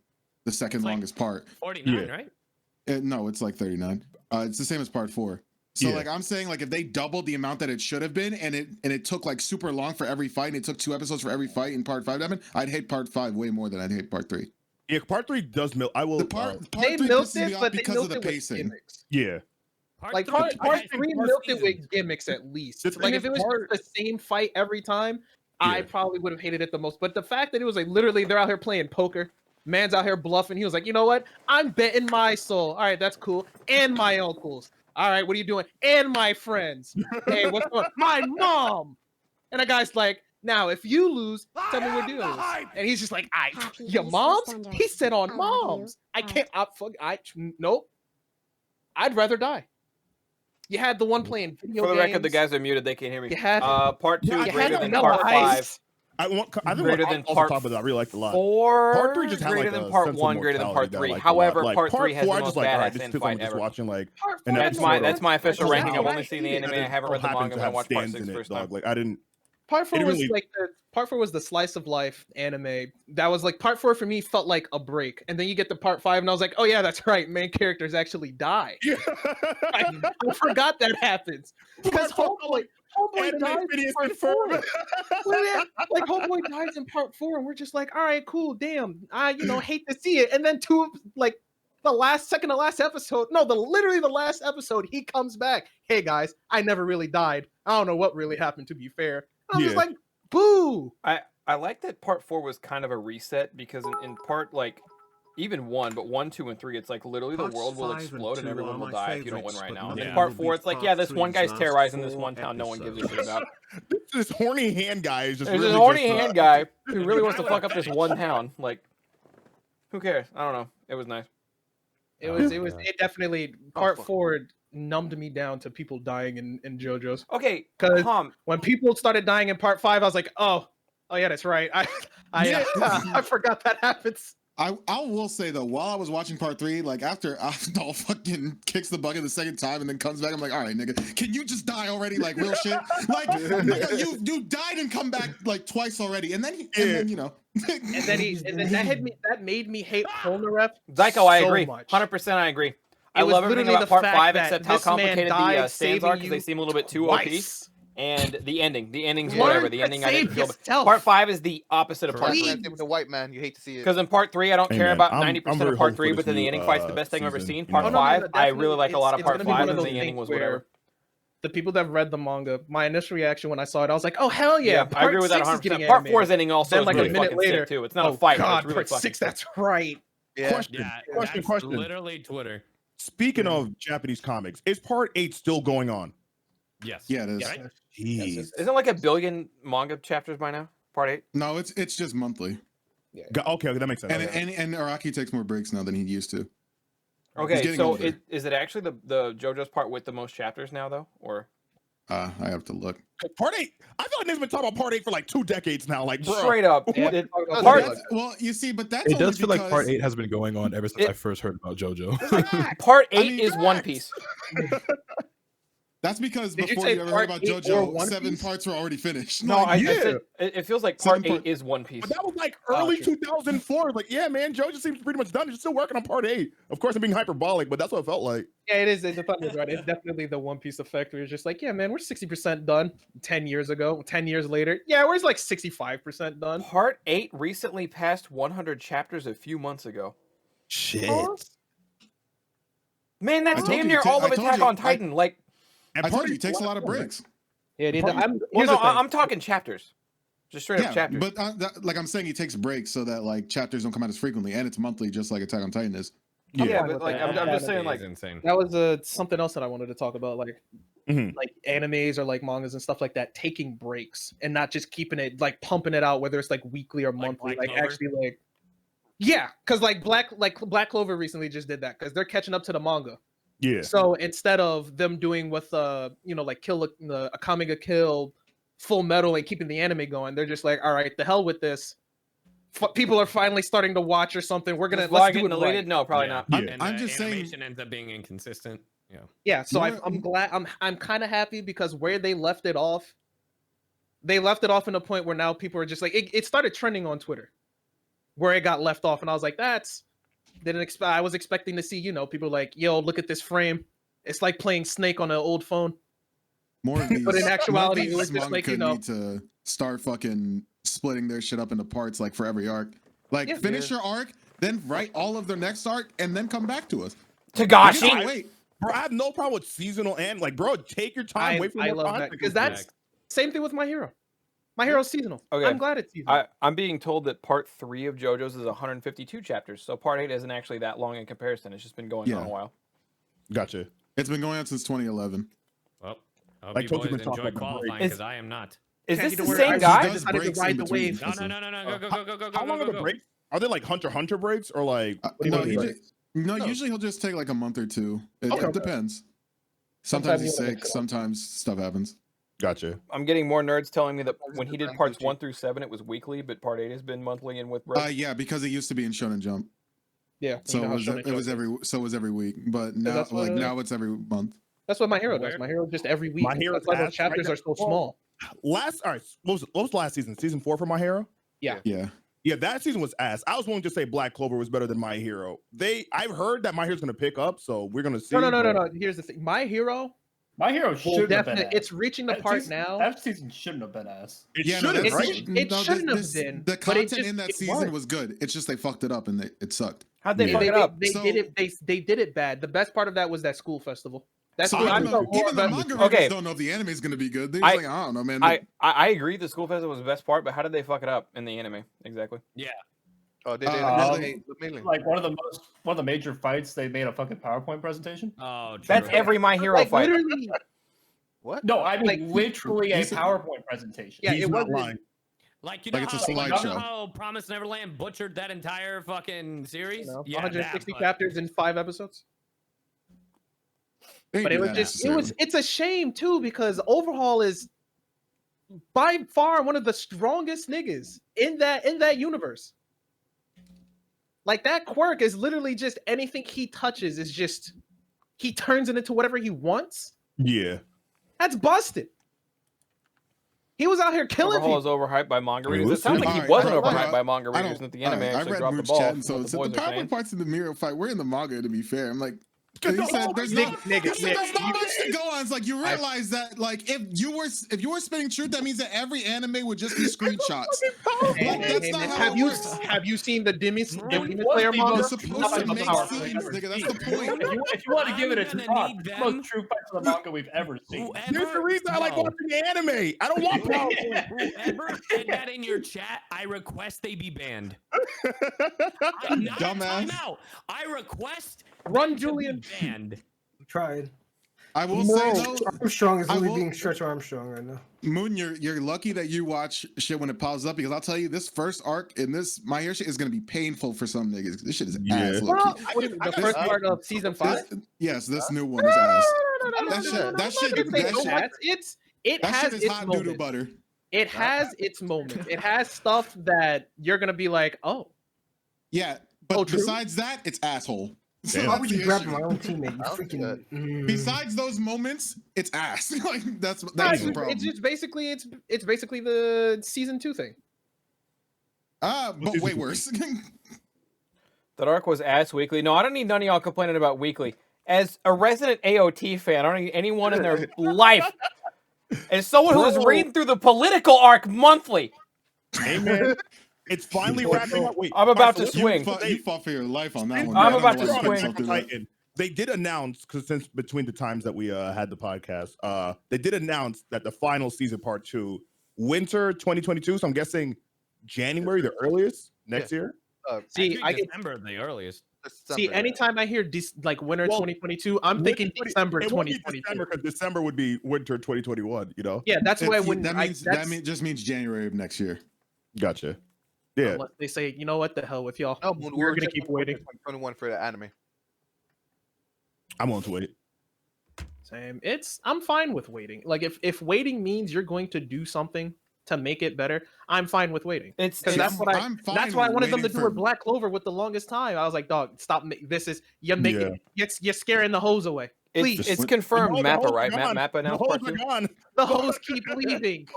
S2: the second
S5: It's like-
S2: longest part.
S5: 49,
S6: Yeah.
S5: right?
S2: No, it's like 39. It's the same as part 4. So
S6: Yeah.
S2: like I'm saying, like if they doubled the amount that it should have been, and it took like super long for every fight, and it took 2 episodes for every fight in part 5, I'd hate part 5 way more than I'd hate part 3.
S6: yeah, part 3 does mill. I will.
S2: The part
S3: they
S2: 3
S3: milked
S2: pisses me
S3: it,
S2: off
S3: but they
S2: because of
S3: milked
S2: the
S3: it with
S2: pacing.
S3: gimmicks.
S6: yeah.
S3: Like
S5: three-
S3: part
S5: I think
S3: 3
S5: part
S3: milked it
S5: season-
S3: with gimmicks at least.
S6: The thing
S3: Like
S6: is,
S3: if it was
S6: part-
S3: just the same fight every time, I
S6: Yeah.
S3: probably would have hated it the most. But the fact that it was like literally they're out here playing poker, man's out here bluffing. He was like, you know what? I'm betting my soul. All right, that's cool. And my uncles. All right, what are you doing? And my friends. Hey, what's going on? My mom. And the guy's like, now if you lose, tell me what deal is. And he's just like, your moms? He said on moms. I can't. Nope. I'd rather die. You had the one playing video
S1: For the
S3: games.
S1: record, the guys are muted. They can't hear me.
S3: You had-
S1: Part 2
S6: Yeah,
S1: is
S6: I
S1: greater
S6: had
S1: than
S6: no
S1: part
S3: eyes.
S1: 5.
S6: I think
S1: Greater
S6: what
S1: than
S6: also
S1: part
S6: top of that I really liked a lot.
S1: 4,
S6: Part 3 just had
S1: greater
S6: like
S1: than
S6: a
S1: part
S6: sense of
S1: 1, greater than part
S6: mortality that I
S1: 3.
S6: liked a lot.
S1: However,
S6: Like,
S1: part 3 has the
S6: I
S1: most
S6: just like, all right,
S1: badass
S6: this
S1: end
S6: feels like
S1: fight
S6: I'm just
S1: ever.
S6: watching like
S3: Part
S6: an
S3: four
S1: That's
S6: episode
S1: my
S6: of-
S1: that's my official
S6: Wow.
S1: ranking. I've
S6: I
S1: only seen the
S6: hated
S1: anime.
S6: that
S1: I haven't
S6: it
S1: read the
S6: happens
S1: manga.
S6: to
S1: I'm gonna
S6: have
S1: watch part
S6: stands
S1: 6
S6: in it,
S1: first
S6: dog.
S1: time.
S6: Like I didn't.
S3: Part 4
S6: It
S3: was
S6: really-
S3: like part 4 was the slice of life anime. That was like part 4 for me felt like a break, and then you get to part 5, and I was like, oh yeah, that's right, main characters actually die.
S6: Yeah.
S3: I forgot that happens because Homeboy
S6: Anime
S3: dies in
S6: Phineas
S3: part
S6: and Ferb.
S3: 4. Well, yeah, like Homeboy dies in part 4, and we're just like, all right, cool, damn. I hate to see it, and then the last episode, literally the last episode, he comes back. Hey guys, I never really died. I don't know what really happened, to be fair. I'm just
S6: Yeah.
S3: like, boo.
S1: I like that part 4 was kind of a reset because in part like even 1, but 1, 2, and 3, it's like literally the
S10: Parts
S1: world will
S10: 5 and
S1: explode and
S10: 2
S1: everyone
S10: are
S1: will
S10: my
S1: die if you don't win
S10: favorites,
S1: right
S10: but
S1: now. And
S10: nothing
S1: then
S10: will
S1: part 4,
S10: beat
S1: it's like,
S10: part
S1: yeah, this one
S10: 3's
S1: guy's
S10: last
S1: terrorizing this
S10: 4
S1: one town no one gives a
S10: episodes.
S1: shit about.
S6: This horny hand guy is just
S1: There's
S6: really
S1: this horny
S6: just,
S1: hand guy who really wants to fuck up this one town. Like, who cares? I don't know. It was nice.
S3: It definitely part 4 numbed me down to people dying in JoJo's.
S1: Okay,
S3: Because
S1: Tom,
S3: when people started dying in part 5, I was like, oh yeah, that's right. I forgot that happens.
S2: I will say though, while I was watching part 3, like after Avdol fucking kicks the bucket the second time and then comes back, I'm like, all right, nigga, can you just die already? Like real shit. Like nigga, you died and come back like twice already, and then you know.
S3: And then that made me hate Polnareff.
S1: Zyko, I
S3: so
S1: agree.
S3: much.
S1: 100% I agree. I
S3: It was
S1: love everything
S3: literally
S1: about
S3: the
S1: part
S3: fact
S1: 5
S3: that
S1: except how
S3: this man
S1: complicated the
S3: died
S1: stands are because
S3: saving
S1: they
S3: you
S1: seem a little bit too OP.
S3: twice.
S1: And the ending's
S3: Learn
S1: whatever. The
S3: to
S1: ending I didn't
S3: save
S1: feel.
S3: yourself.
S1: Part 5 is the opposite of part
S7: Please.
S1: 3.
S7: With the white man, you hate to see it.
S1: Because in part 3, I don't
S6: Hey,
S1: care
S6: man,
S1: about
S6: I'm
S1: 90%
S6: very
S1: of part
S6: hopeful
S1: 3,
S6: for
S1: but then
S6: this
S1: the ending
S6: new,
S1: fight's the best thing I've ever
S6: season,
S1: seen.
S6: you
S1: Part
S6: know.
S1: 5, I
S3: definitely,
S1: really like a lot of
S3: it's
S1: part
S3: gonna be
S1: 5,
S3: one
S1: and
S3: of
S1: the
S3: those
S1: ending was
S3: things where
S1: whatever.
S3: the people that read the manga, my initial reaction when I saw it, I was like, oh hell yeah,
S1: Yeah, I agree with that
S3: part 6 is getting
S1: 100%. Part 4's
S3: animated.
S1: ending also
S3: Then
S1: is
S3: like
S1: really
S3: a minute
S1: fucking
S3: later,
S1: sick too. It's not
S3: oh
S1: a fight, but
S3: god,
S1: it's really
S3: part
S1: fucking
S3: 6,
S1: sick.
S3: that's right.
S7: Yeah.
S6: Question,
S5: Yeah,
S6: question,
S5: that's
S6: question.
S5: literally Twitter.
S6: Speaking of Japanese comics, is part 8 still going on?
S5: Yes.
S2: Yeah, it is.
S5: Right?
S6: Jeez.
S1: Isn't it like 1 billion manga chapters by now? Part 8?
S2: No, it's just monthly.
S6: Okay, that makes sense.
S2: And Araki takes more breaks now than he used to.
S1: Okay,
S2: getting
S1: so
S2: older.
S1: is it actually the JoJo's part with the most chapters now though, or
S2: I have to look.
S6: Part 8. I feel like niggas been talking about part 8 for like 2 decades now. Like, bro.
S1: straight up?
S3: Yeah,
S1: it-
S3: part-
S1: part
S2: Well, you see, but that's
S9: It
S2: only
S9: does feel like part
S2: because-
S9: 8 has been going on ever since
S1: It-
S9: I first heard about JoJo.
S1: part 8
S2: I mean,
S1: is One
S2: facts.
S1: Piece.
S2: That's because
S3: Did you
S2: before
S3: say
S2: you ever
S3: part
S2: heard about
S3: 8 or
S2: JoJo,
S3: One
S2: 7
S3: Piece?
S2: parts were already finished.
S1: No, I
S6: yeah.
S1: said it feels like part 8
S2: part-
S1: is One Piece.
S6: But that was like
S3: Oh,
S6: early
S3: true.
S6: 2004. Like, yeah, man, JoJo seems pretty much done. He's still working on part 8. Of course, I'm being hyperbolic, but that's what it felt like.
S3: Yeah, it is. The Thunder's right. It's definitely the One Piece effect where it's just like, yeah, man, we're 60% done 10 years ago. 10 years later, yeah, we're like 65% done.
S1: Part 8 recently passed 100 chapters a few months ago.
S9: Shit.
S1: Man, that's
S2: I told
S1: damn
S2: you,
S1: near
S2: I
S1: all of
S2: told
S1: Attack
S2: you,
S1: on Titan. Like,
S6: And
S2: I
S6: part
S2: told you, it
S6: 8
S2: takes a lot of breaks.
S3: Yeah,
S1: well,
S3: here's
S1: no,
S3: the thing.
S1: I'm talking chapters, just straight up
S2: Yeah,
S1: chapters.
S2: but like I'm saying, he takes breaks so that like chapters don't come out as frequently, and it's monthly, just like Attack on Titan is.
S1: yeah,
S3: fine
S1: but
S3: with
S1: like
S3: that.
S1: I'm just saying,
S5: That
S1: like,
S5: is insane.
S3: That was something else that I wanted to talk about, like
S6: Mhm.
S3: like animes or like mangas and stuff like that, taking breaks and not just keeping it like pumping it out, whether it's like weekly or monthly,
S5: Black
S3: like
S5: Clover?
S3: actually like yeah, because like Black Clover recently just did that because they're catching up to the manga.
S6: Yeah.
S3: So instead of them doing with like Akame ga Kill, Full Metal and keeping the anime going, they're just like, all right, the hell with this. People are finally starting to watch or something. We're gonna
S1: let's
S3: let's
S1: get
S3: do it
S1: deleted.
S3: right.
S1: No, probably
S5: Yeah.
S1: not.
S6: Yeah.
S5: And
S2: I'm
S5: the
S2: just saying-
S5: animation ends up being inconsistent. Yeah.
S3: Yeah, so
S2: More-
S3: I'm glad I'm kind of happy because where they left it off in a point where now people are just like it started trending on Twitter where it got left off and I was like I was expecting to see people like, yo, look at this frame, it's like playing Snake on an old phone.
S2: More of these.
S3: But in actuality,
S2: more of
S3: it was
S2: these
S3: just like,
S2: manga need to start fucking splitting their shit up into parts, like for every arc. Like
S3: Yeah.
S2: finish your arc, then write all of their next arc, and then come back to us.
S1: Tagashi.
S2: Why wait.
S6: Bro, I have no problem with seasonal and like, bro, take your time. Wait for
S3: I
S6: more
S3: love
S6: content
S3: that because
S6: to come
S3: that's same thing with My Hero. My Hero's seasonal.
S1: Okay.
S3: I'm glad it's seasonal.
S1: I'm being told that part 3 of JoJo's is 152 chapters, so part 8 isn't actually that long in comparison. It's just been going on a while.
S6: Gotcha.
S2: It's been going on since 2011.
S5: Well, I hope
S6: Like
S5: you
S6: Toki
S5: boys
S6: been talking
S5: enjoy
S6: about
S5: qualifying
S1: Is-
S5: because I am not.
S1: Is
S3: Yeah,
S1: this
S3: you
S1: the
S3: don't worry,
S1: same
S3: I
S1: guy?
S2: He does
S3: decided to
S2: breaks
S3: ride
S2: in
S3: the
S2: between.
S3: wave.
S5: No. Go.
S6: How long are the breaks? Are they like Hunter breaks or like?
S3: do you
S2: No,
S3: mean?
S2: usually he'll just take like a month or two. It
S3: Okay.
S2: depends. Sometimes he's
S3: you wanna
S2: sick.
S3: mix it up.
S2: Sometimes stuff happens.
S6: Gotcha.
S1: I'm getting more nerds telling me that when he did
S7: Thank
S1: parts
S7: you.
S1: 1 through 7, it was weekly, but part 8 has been monthly and with breaks.
S2: Yeah, because it used to be in Shonen Jump,
S3: Yeah.
S2: so
S3: you know how
S2: it was
S3: Shonen Jump is.
S2: every week. But now
S3: that's what,
S2: now it's every month.
S3: That's what My Hero
S5: Where-
S3: does. My Hero just every week.
S6: My Hero's
S3: That's why those
S6: ass
S3: chapters
S6: right
S3: are so
S6: now.
S3: small.
S6: All right. What was last season? Season 4 for My Hero?
S3: Yeah.
S2: Yeah.
S6: Yeah, that season was ass. I was willing to say Black Clover was better than My Hero. I've heard that My Hero's gonna pick up, so we're gonna see.
S3: No. Here's the thing. My Hero
S8: My Hero
S3: will
S8: should have been.
S3: definitely. It's reaching the
S8: That
S3: part
S8: season-
S3: now.
S8: That season shouldn't have been ass.
S6: It
S2: Yeah, no,
S6: shouldn't,
S2: that's-
S6: right?
S3: It shouldn't have been,
S2: The
S3: but it
S2: content
S3: just-
S2: in that
S3: it
S2: season
S3: was.
S2: was good. It's just they fucked it up and it sucked.
S1: How'd they
S2: Yeah.
S1: fuck it up?
S3: They
S2: So-
S3: did it. They did it bad. The best part of that was that school festival. That's
S2: So
S3: what I
S2: even,
S3: felt more
S2: even the
S3: about.
S2: manga
S1: Okay.
S2: readers don't know if the anime is going to be good. They're
S1: I-
S2: just like, I don't know, man.
S1: I agree the school festival was the best part, but how did they fuck it up in the anime? Exactly.
S7: Oh, they mainly.
S8: Like one of the major fights, they made a fucking PowerPoint presentation.
S5: Oh, true.
S1: That's every My Hero
S3: Like
S1: fight.
S3: literally,
S7: What?
S8: No, I mean
S3: Like,
S8: literally a
S2: he's a-
S8: PowerPoint presentation.
S3: Yeah,
S6: He's
S3: it
S6: not
S3: wasn't-
S6: lying.
S5: Like you
S2: Like
S5: know,
S2: it's a
S5: how, you
S2: slideshow.
S5: know how Promise Neverland butchered that entire fucking series.
S3: you know,
S5: Yeah,
S3: 160
S5: that,
S3: chapters in 5 episodes.
S2: They
S3: But
S2: do
S3: it was
S2: that
S3: just
S2: necessarily.
S3: it's a shame too because Overhaul is by far one of the strongest niggas in that universe. Like that quirk is literally just anything he touches is just he turns it into whatever he wants.
S6: Yeah.
S3: That's busted. He was out here killing
S1: Overhaul is
S3: people.
S1: overhyped by manga
S6: I mean,
S1: readers.
S6: we'll
S1: It sounds
S6: see.
S1: like he
S2: Alright,
S1: wasn't
S2: alright,
S1: overhyped by manga
S2: I
S1: readers,
S2: don't-
S1: and that the anime
S2: alright,
S1: actually
S2: I read
S1: dropped the
S2: Mooch
S1: ball.
S2: chat,
S1: from
S2: and so
S1: what
S2: it
S1: the
S2: said
S1: boys
S2: the
S1: are saying.
S2: PowerPoint parts in the mirror fight. We're in the manga, to be fair. I'm like, he
S6: No,
S2: said there's
S3: Nick,
S2: not,
S3: Nick,
S2: he said
S3: Nick,
S2: there's not
S3: you-
S2: much to go on. It's like you realize that like if you were spinning truth, that means that every anime would just be screenshots.
S3: Hey,
S2: Like,
S3: hey,
S2: that's
S3: hey,
S2: not
S3: man,
S2: how
S3: have
S2: it
S3: you
S2: works.
S3: have you seen the Demon
S8: It
S3: Slayer
S8: would
S3: manga?
S8: be
S2: You're
S8: most
S2: supposed
S8: truth
S2: to
S8: fights
S2: make
S8: I've
S2: scenes,
S8: ever
S2: nigga. That's
S8: seen.
S2: the point.
S8: If you want to give it a
S5: I'm gonna
S8: try,
S5: need
S8: it's the
S5: them.
S8: most true fights of the manga we've ever seen.
S6: There's the reason I like watching the anime. I don't want PowerPoint.
S5: Whoever said that in your chat, I request they be banned.
S2: Dumbass.
S5: Timeout. I request
S3: Run,
S5: them to be
S3: Julian.
S5: banned.
S4: Tried.
S2: I will say though,
S4: Armstrong is
S2: I
S4: really
S2: will-
S4: being Stretch Armstrong right now.
S2: Moon, you're lucky that you watch shit when it pops up because I'll tell you this first arc in this My Hero shit is gonna be painful for some niggas. This shit is
S6: Yeah.
S2: ass.
S3: Well,
S2: Low-key.
S3: what is it, the first part of season 5?
S2: Yes, this new one is ass. That shit-
S3: I'm
S2: that
S3: not
S2: shit-
S3: gonna say
S2: that
S3: no
S2: shit-
S3: ass. It
S2: That
S3: has
S2: shit is
S3: its
S2: hot doo-doo
S3: moments.
S2: butter.
S3: It has its moments. It has stuff that you're gonna be like, oh,
S2: Yeah, but
S3: Oh, true?
S2: besides that, it's asshole. So
S6: Damn.
S4: Why
S2: that's
S4: would you
S2: the
S4: grab
S2: issue.
S4: my own teammate? You
S7: Sounds
S4: freaking.
S7: good.
S2: Besides those moments, it's ass. Like that's
S3: no,
S2: the
S3: it's
S2: problem.
S3: just basically it's basically the season 2 thing.
S2: But way worse.
S1: That arc was ass weekly. No, I don't need none of y'all complaining about weekly. As a resident AOT fan, I don't need anyone in their life. As someone who was
S6: Bro.
S1: reading through the political arc monthly,
S6: Hey man, it's finally wrapping up. Wait,
S1: I'm about
S6: alright,
S1: to
S6: so
S1: swing.
S2: You fought for your life on that one.
S1: I'm
S2: man. I
S1: about
S2: don't
S1: to
S2: know why you
S1: swing.
S2: fought through that.
S6: They did announce because since between the times that we had the podcast, they did announce that the final season part 2, winter 2022. So I'm guessing January, the earliest next year.
S3: See, I get
S5: December the earliest.
S3: see anytime I hear like winter
S6: Well,
S3: 2022, I'm thinking December
S6: It won't be
S3: 2022.
S6: December because December would be winter 2021. You know.
S3: Yeah, that's why when
S2: That means just means January of next year.
S6: Gotcha. Yeah.
S3: unless they say, you know what, the hell with y'all.
S7: No,
S3: We're gonna keep waiting.
S7: 21 for the anime.
S6: I'm willing to wait.
S3: Same. I'm fine with waiting. Like if waiting means you're going to do something to make it better, I'm fine with waiting.
S1: it's
S3: Because that's what
S2: I'm fine
S3: that's what I
S2: with
S3: wanted them to
S2: waiting
S3: do
S2: for-
S3: with Black Clover with the longest time. I was like, dog, stop. This is you're making you're scaring the hose away. Please,
S1: it's confirmed.
S6: No, the
S1: Mappa,
S6: hoes
S1: right?
S6: are gone.
S1: Mappa
S6: The
S1: announced
S6: hoes
S1: part
S6: are
S1: 2.
S6: gone.
S3: the hose keep leaving.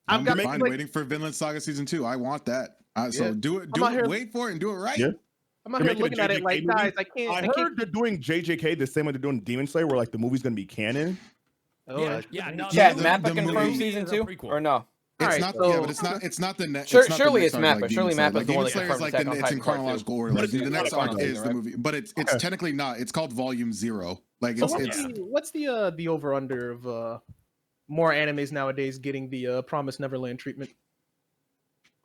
S3: I've
S2: I'm
S3: got
S2: fine
S3: like,
S2: waiting for Vinland Saga season 2. I want that. So
S7: Yeah.
S2: do it.
S3: I'm out here-
S2: Wait for it and do it right.
S6: Yeah.
S3: I'm out
S6: They're
S3: here
S6: making
S3: looking
S6: a
S3: at it like,
S6: JJK movie?
S3: guys, I can't.
S6: I
S3: I can't.
S6: heard they're doing JJK the same way they're doing Demon Slayer, where like the movie's gonna be canon.
S3: Oh,
S5: Yeah, no.
S1: Chat,
S2: the-
S1: Mappa
S2: the
S1: confirmed
S2: movie-
S1: season
S5: It's a
S1: 2
S5: prequel.
S1: or no?
S2: It's
S3: Alright,
S2: not.
S3: so-
S2: Yeah, but it's not the next.
S1: Sure-
S2: it's not the
S1: surely
S2: next
S1: it's
S2: arc
S1: Mappa.
S2: like
S1: Surely
S2: Demon Slayer.
S1: Mappa's
S2: Like
S1: the one
S2: Demon
S1: that
S2: Slayer is
S1: confirmed
S2: like
S1: Attack
S2: the,
S1: on
S2: it's in
S1: Titan part 2.
S2: chronological order.
S6: But
S2: Like
S6: it's
S2: the
S6: not
S2: next
S6: a
S2: arc
S6: part
S2: is
S6: two,
S2: the
S6: right?
S2: movie, but it's technically not. It's called Volume 0. Like
S3: So
S2: it's
S3: what's the over under of more animes nowadays getting the Promised Neverland treatment.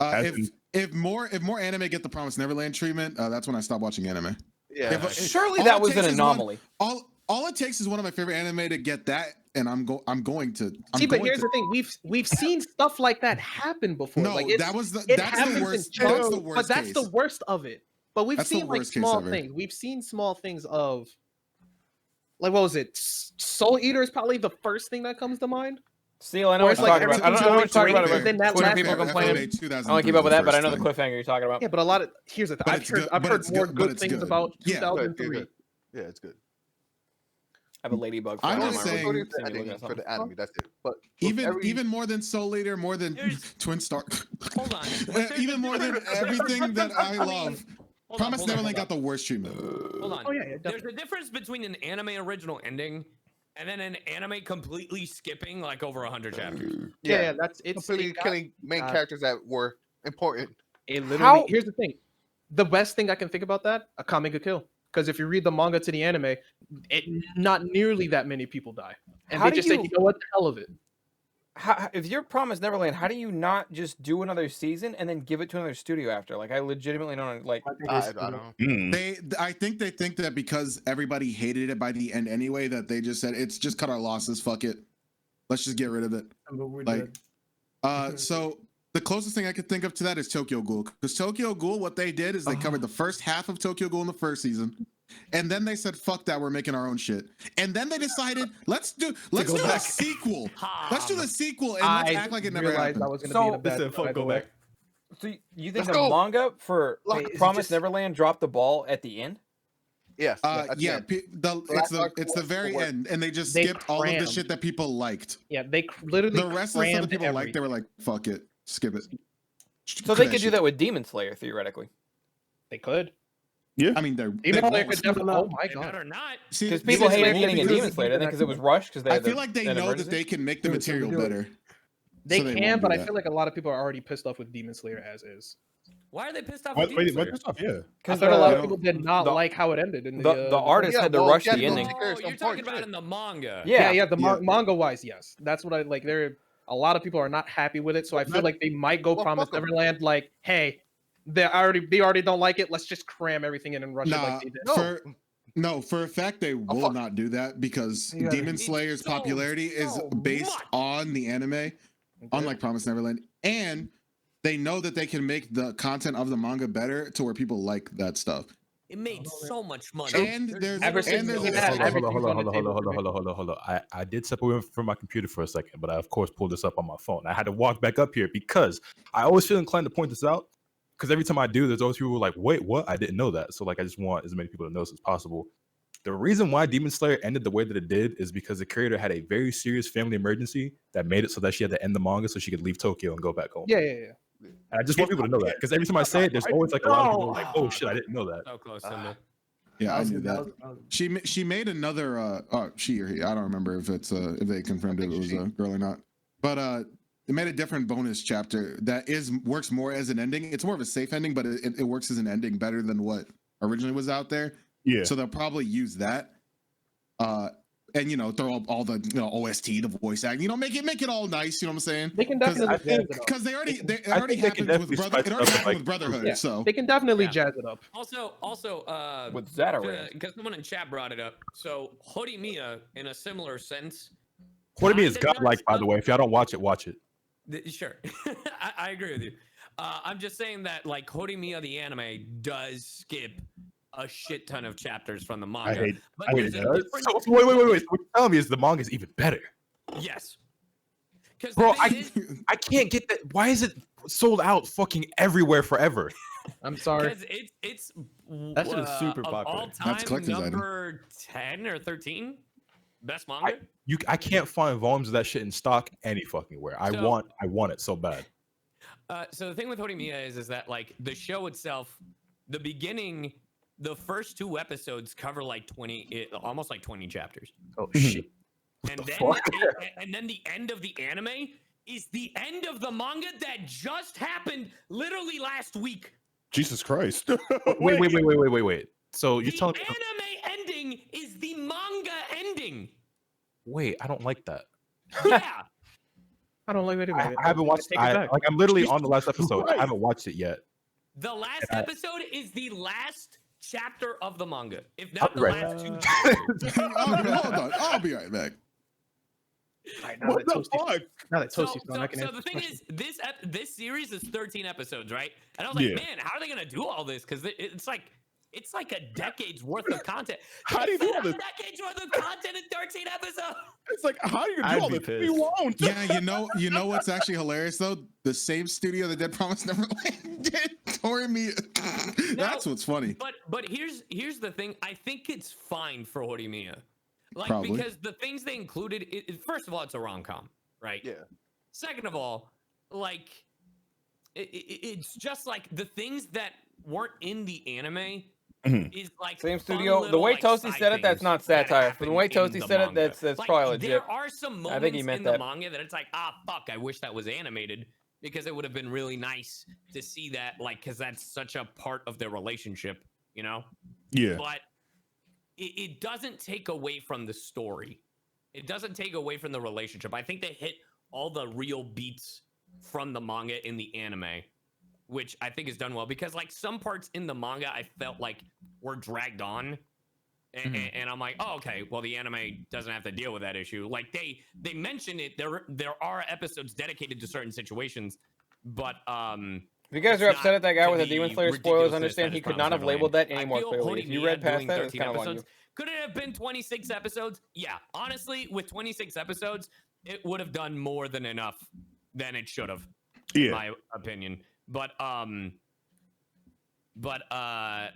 S2: If more anime get the Promised Neverland treatment, that's when I stop watching anime.
S7: Yeah.
S1: Surely
S2: all
S1: that
S2: it
S1: was an
S2: takes is
S1: anomaly.
S2: All it takes is one of my favorite anime to get that, and I'm going to.
S3: See, but here's the thing: we've seen stuff like that happen before.
S2: No,
S3: like
S2: that's
S3: it
S2: the
S3: happens
S2: worst.
S3: in
S2: That's
S3: chunks,
S2: the worst.
S3: but that's
S2: case.
S3: the worst of it. But we've
S2: That's the
S3: seen like
S2: worst case
S3: small
S2: ever.
S3: things. We've seen small things of, like, what was it? Soul Eater is probably the first thing that comes to mind.
S1: Seal, I know
S3: Where
S1: what
S3: it's
S1: you're
S3: like
S1: talking about. I don't know what you're talking about.
S3: everything's going great, but then that
S1: Twitter
S3: last
S1: people
S3: episode-
S1: complaining.
S2: FMA
S1: I don't keep up with that, but I know the
S2: first
S1: cliffhanger you're talking about.
S3: Yeah, but a lot of here's the thing:
S2: But
S3: I've
S2: it's
S3: heard
S2: good-
S3: I've
S2: but
S3: heard
S2: it's
S3: more
S2: good- but
S3: good
S2: it's
S3: things
S2: good.
S3: about
S2: Yeah.
S3: 2003.
S7: Yeah, it's good.
S1: I have a ladybug.
S2: I'm
S1: flying
S2: just
S1: on my
S2: saying-
S1: room.
S7: For the
S1: See me looking
S7: anime,
S1: at
S7: for
S1: something.
S7: the anime, that's it. But with
S2: Even more than Soul Eater, more than
S5: There's-
S2: Twin Star.
S5: Hold on. There's a
S2: Even more than
S5: difference-
S2: everything that I
S5: mean,
S2: love.
S5: hold on,
S2: Promised
S5: hold on,
S2: Neverland
S5: hold
S2: got the worst treatment.
S5: Hold on.
S3: Oh yeah,
S5: There's a difference between an anime original ending and then an anime completely skipping like over 100 chapters.
S3: yeah. That's it's
S7: completely
S3: it got-
S7: killing main characters that were important.
S3: It literally.
S1: How-
S3: Here's the thing: the best thing I can think about that, a comic a kill. Because if you read the manga to the anime, not nearly that many people die, and
S1: How
S3: they
S1: do
S3: just say,
S1: you-
S3: "You know what? The hell of it."
S1: If you're Promised Neverland, how do you not just do another season and then give it to another studio after? Like, I legitimately don't like.
S4: I think
S7: I
S4: it's-
S7: don't know.
S2: I think they think that because everybody hated it by the end anyway, that they just said it's just cut our losses. Fuck it, let's just get rid of it.
S4: but we're
S2: Like,
S4: dead.
S2: so the closest thing I could think of to that is Tokyo Ghoul, because Tokyo Ghoul, what they did is they covered the first half of Tokyo Ghoul in the first season, and then they said, "Fuck that, we're making our own shit." And then they decided, let's do a sequel. Let's do the sequel and let's act like it never
S3: realized
S2: happened.
S3: I was going to
S1: So-
S3: be in a bad.
S8: Listen, fuck,
S3: by the
S8: go
S3: way.
S8: back.
S1: So you think
S7: Let's
S1: the
S7: go.
S1: manga for
S7: Like, is it
S1: Promised
S7: just-
S1: Neverland dropped the ball at the end?
S7: Yes. at the
S2: Yeah,
S7: end.
S2: it's the very
S7: work.
S2: end, and they just
S3: They
S2: skipped all of the
S3: crammed.
S2: shit that people liked.
S3: Yeah, they literally
S2: The rest of the stuff that
S3: crammed
S2: people liked, they
S3: everything.
S2: were like, "Fuck it, skip it."
S1: So they could do that with Demon Slayer theoretically.
S3: They could.
S2: I mean,
S3: Demon
S2: they
S3: Slayer
S2: won't.
S3: could definitely. Oh my
S5: They better
S3: god.
S5: not.
S2: See,
S1: Because people
S2: Demon
S1: hated
S2: Slayer-
S1: getting a
S2: because-
S1: Demon Slayer, didn't they? Because it was rushed. Because they
S2: I
S1: had
S2: feel like they
S1: an
S2: know that
S1: emergency.
S2: they can make the
S4: Do it, so
S2: material
S4: do it.
S2: better.
S3: They
S2: So they
S3: can,
S2: won't
S3: but
S2: do
S3: I
S2: that.
S3: feel like a lot of people are already pissed off with Demon Slayer as is.
S5: Why are they pissed off?
S6: What,
S5: with Demon
S6: wait,
S5: Slayer?
S6: what stuff? Yeah.
S3: I
S1: Because
S3: thought a lot
S2: you
S3: of
S2: know,
S3: people did not
S1: the-
S3: like how it ended in
S1: The artist
S7: Yeah,
S1: had to
S7: well,
S1: rush
S7: yeah,
S1: the
S7: no,
S1: ending.
S7: Secret is
S5: Oh, you're
S7: important
S5: talking about
S7: shit.
S5: in the manga.
S1: Yeah.
S3: Yeah, the
S2: Yeah.
S3: manga wise, yes. That's what I like. There, a lot of people are not happy with it, so I feel like they might go
S7: Well,
S3: Promised
S7: fuck 'em.
S3: Neverland. Like, hey, they already don't like it. Let's just cram everything in and rush it
S2: Nah,
S3: like they did.
S2: for a fact they will
S7: fuck.
S2: not do that because
S4: You gotta-
S2: Demon
S5: It's
S2: Slayer's
S5: so-
S2: popularity is
S5: so
S2: based
S5: much.
S2: on the anime, unlike Promised Neverland, and they know that they can make the content of the manga better to where people like that stuff.
S5: It made so much money.
S2: And there's
S3: Ever since
S2: and there's
S3: they
S2: a-
S3: had
S8: Hold on,
S3: everything's
S8: hold on,
S3: on the
S8: hold on,
S3: table
S8: hold
S3: for
S8: on,
S3: me.
S8: hold on. I did step away from my computer for a second, but I of course pulled this up on my phone. I had to walk back up here because I always feel inclined to point this out. Because every time I do, there's always people who are like, "Wait, what? I didn't know that." So like, I just want as many people to know as possible. The reason why Demon Slayer ended the way that it did is because the creator had a very serious family emergency that made it so that she had to end the manga so she could leave Tokyo and go back home.
S3: Yeah.
S8: And I just want people to know that because every time I say it, there's always like a lot of people who are like, "Oh shit, I didn't know that."
S5: So close, Simba.
S2: yeah, I
S4: was-
S2: knew that.
S4: was-
S2: She made another she or he, I don't remember if it's if they confirmed it was a girl or not, but they made a different bonus chapter that works more as an ending. It's more of a safe ending, but it works as an ending better than what originally was out there.
S6: Yeah.
S2: So they'll probably use that, and throw up all the OST, the voice acting, make it all nice. You know what I'm saying?
S3: They can
S2: 'Cause
S3: definitely
S2: I
S3: jazz
S2: think
S3: it up.
S2: because it already
S8: I think
S2: happened
S8: they can
S2: with
S8: definitely
S2: brother.
S8: spice
S2: It
S8: it
S2: already
S8: up
S2: happened
S8: like-
S2: with Brotherhood.
S3: Yeah,
S2: So
S3: they can definitely
S5: Yeah.
S3: jazz it up.
S5: Also,
S1: With Zataran.
S5: because someone in chat brought it up. So Horimiya, in a similar sense.
S8: What I mean is
S5: kinda does
S8: godlike, by the way. If y'all don't watch it, watch it.
S5: Sure, I agree with you. I'm just saying that like Horimiya the anime does skip a shit ton of chapters from the manga.
S8: I hate
S5: but
S8: it.
S5: there's a difference.
S8: So wait. So what you're telling me is the manga is even better,
S5: Yes. Because
S8: bro. I can't get that. Why is it sold out fucking everywhere forever?
S3: I'm sorry.
S5: it's
S8: That shit is super
S5: of
S8: popular.
S5: all
S2: That's
S5: time
S2: collector's item.
S5: number 10 or 13 best manga.
S8: I can't find volumes of that shit in stock any fucking where. I
S5: So-
S8: want it so bad.
S5: So the thing with Horimiya is that like the show itself, the beginning, the first 2 episodes cover like 20, almost like 20 chapters,
S8: Oh shit.
S5: and then and then the end of the anime is the end of the manga that just happened literally last week.
S6: Jesus Christ.
S8: Wait. So you're
S5: The
S8: telling me?
S5: anime ending is the manga ending.
S8: Wait, I don't like that.
S5: Yeah.
S3: I don't like it.
S8: I haven't watched.
S3: Take it back.
S8: Like I'm literally on the last episode. I haven't watched it yet.
S5: The last
S8: And I-
S5: episode is the last chapter of the manga, if not the
S8: Right.
S5: last 2 chapters.
S2: Hold on, I'll be right back.
S6: What the fuck?
S3: Now that
S5: So,
S3: Toasty's gone, I can
S5: so
S3: answer
S5: the
S3: this
S5: thing
S3: question.
S5: is, this series is 13 episodes, right? And I was like,
S6: Yeah.
S5: man, how are they gonna do all this? Because it's like a decade's worth of content.
S6: How do you do all this?
S5: A decade's worth of content in 13 episodes.
S6: It's like, how do you do
S9: I'd
S6: all
S9: be
S6: this?
S9: pissed.
S6: You won't.
S2: Yeah, you know what's actually hilarious though? The same studio that did Promise Neverland did Horimiya. That's what's funny.
S5: But here's the thing. I think it's fine for Horimiya. Like,
S2: Probably.
S5: because the things they included, first of all, it's a rom-com, right?
S7: Yeah.
S5: Second of all, like, it's just like the things that weren't in the anime
S6: Mhm.
S5: is like
S1: Same
S5: fun
S1: studio. The
S5: little,
S1: way
S5: like,
S1: Toasty
S5: side
S1: said it, that's
S5: things
S1: not
S5: that
S1: satire. From the way
S5: happen in
S1: Toasty
S5: the
S1: said it,
S5: manga.
S1: that's
S5: Like,
S1: probably legit.
S5: There are some
S1: I
S5: moments
S1: think he meant
S5: in
S1: that.
S5: the manga that it's like, fuck, I wish that was animated because it would have been really nice to see that, like, because that's such a part of their relationship, you know?
S6: Yeah.
S5: But it doesn't take away from the story. It doesn't take away from the relationship. I think they hit all the real beats from the manga in the anime, which I think is done well because like some parts in the manga I felt like were dragged on. And I'm like, oh, okay, well, the anime doesn't have to deal with that issue. Like they mention it. There are episodes dedicated to certain situations, but
S1: If you guys
S5: it's
S1: are upset
S5: not
S1: at that guy
S5: to
S1: with the
S5: the
S1: Demon Slayer spoilers,
S5: ridiculousness
S1: understand
S5: that
S1: he
S5: is
S1: could not have
S5: Promised
S1: labeled that
S5: Neverland.
S1: any
S5: I
S1: more
S5: feel
S1: clearly. If you
S5: Horimiya
S1: read past
S5: doing
S1: that, it's
S5: 13
S1: kind of on you.
S5: episodes. Could it have been 26 episodes? Yeah. Honestly, with 26 episodes, it would have done more than enough than it should have, in
S6: Yeah.
S5: my opinion. But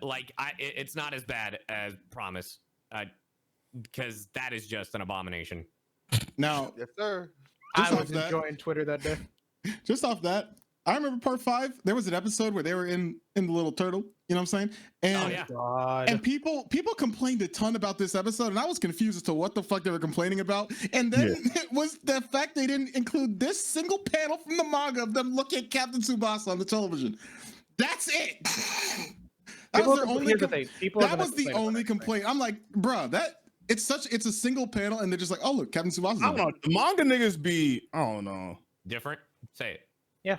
S5: like it's not as bad as Promise, because that is just an abomination.
S2: Now,
S7: Yes, sir.
S2: Just
S3: I
S2: off
S3: was
S2: that-
S3: enjoying Twitter that day.
S2: just off that, I remember part 5. There was an episode where they were in the little turtle. You know what I'm saying? And
S5: Oh yeah.
S3: God.
S2: and people complained a ton about this episode, and I was confused as to what the fuck they were complaining about. And then it was the fact they didn't include this single panel from the manga of them looking at Captain Tsubasa on the television. That's it. That was their only.
S3: Here's the thing. People are
S2: That
S3: gonna
S2: was the
S3: complain about
S2: only
S3: that thing.
S2: complaint. I'm like, bruh, that it's a single panel, and they're just like, oh look, Captain Tsubasa.
S6: I don't know. The manga niggas be, I don't know.
S5: Different. Say it.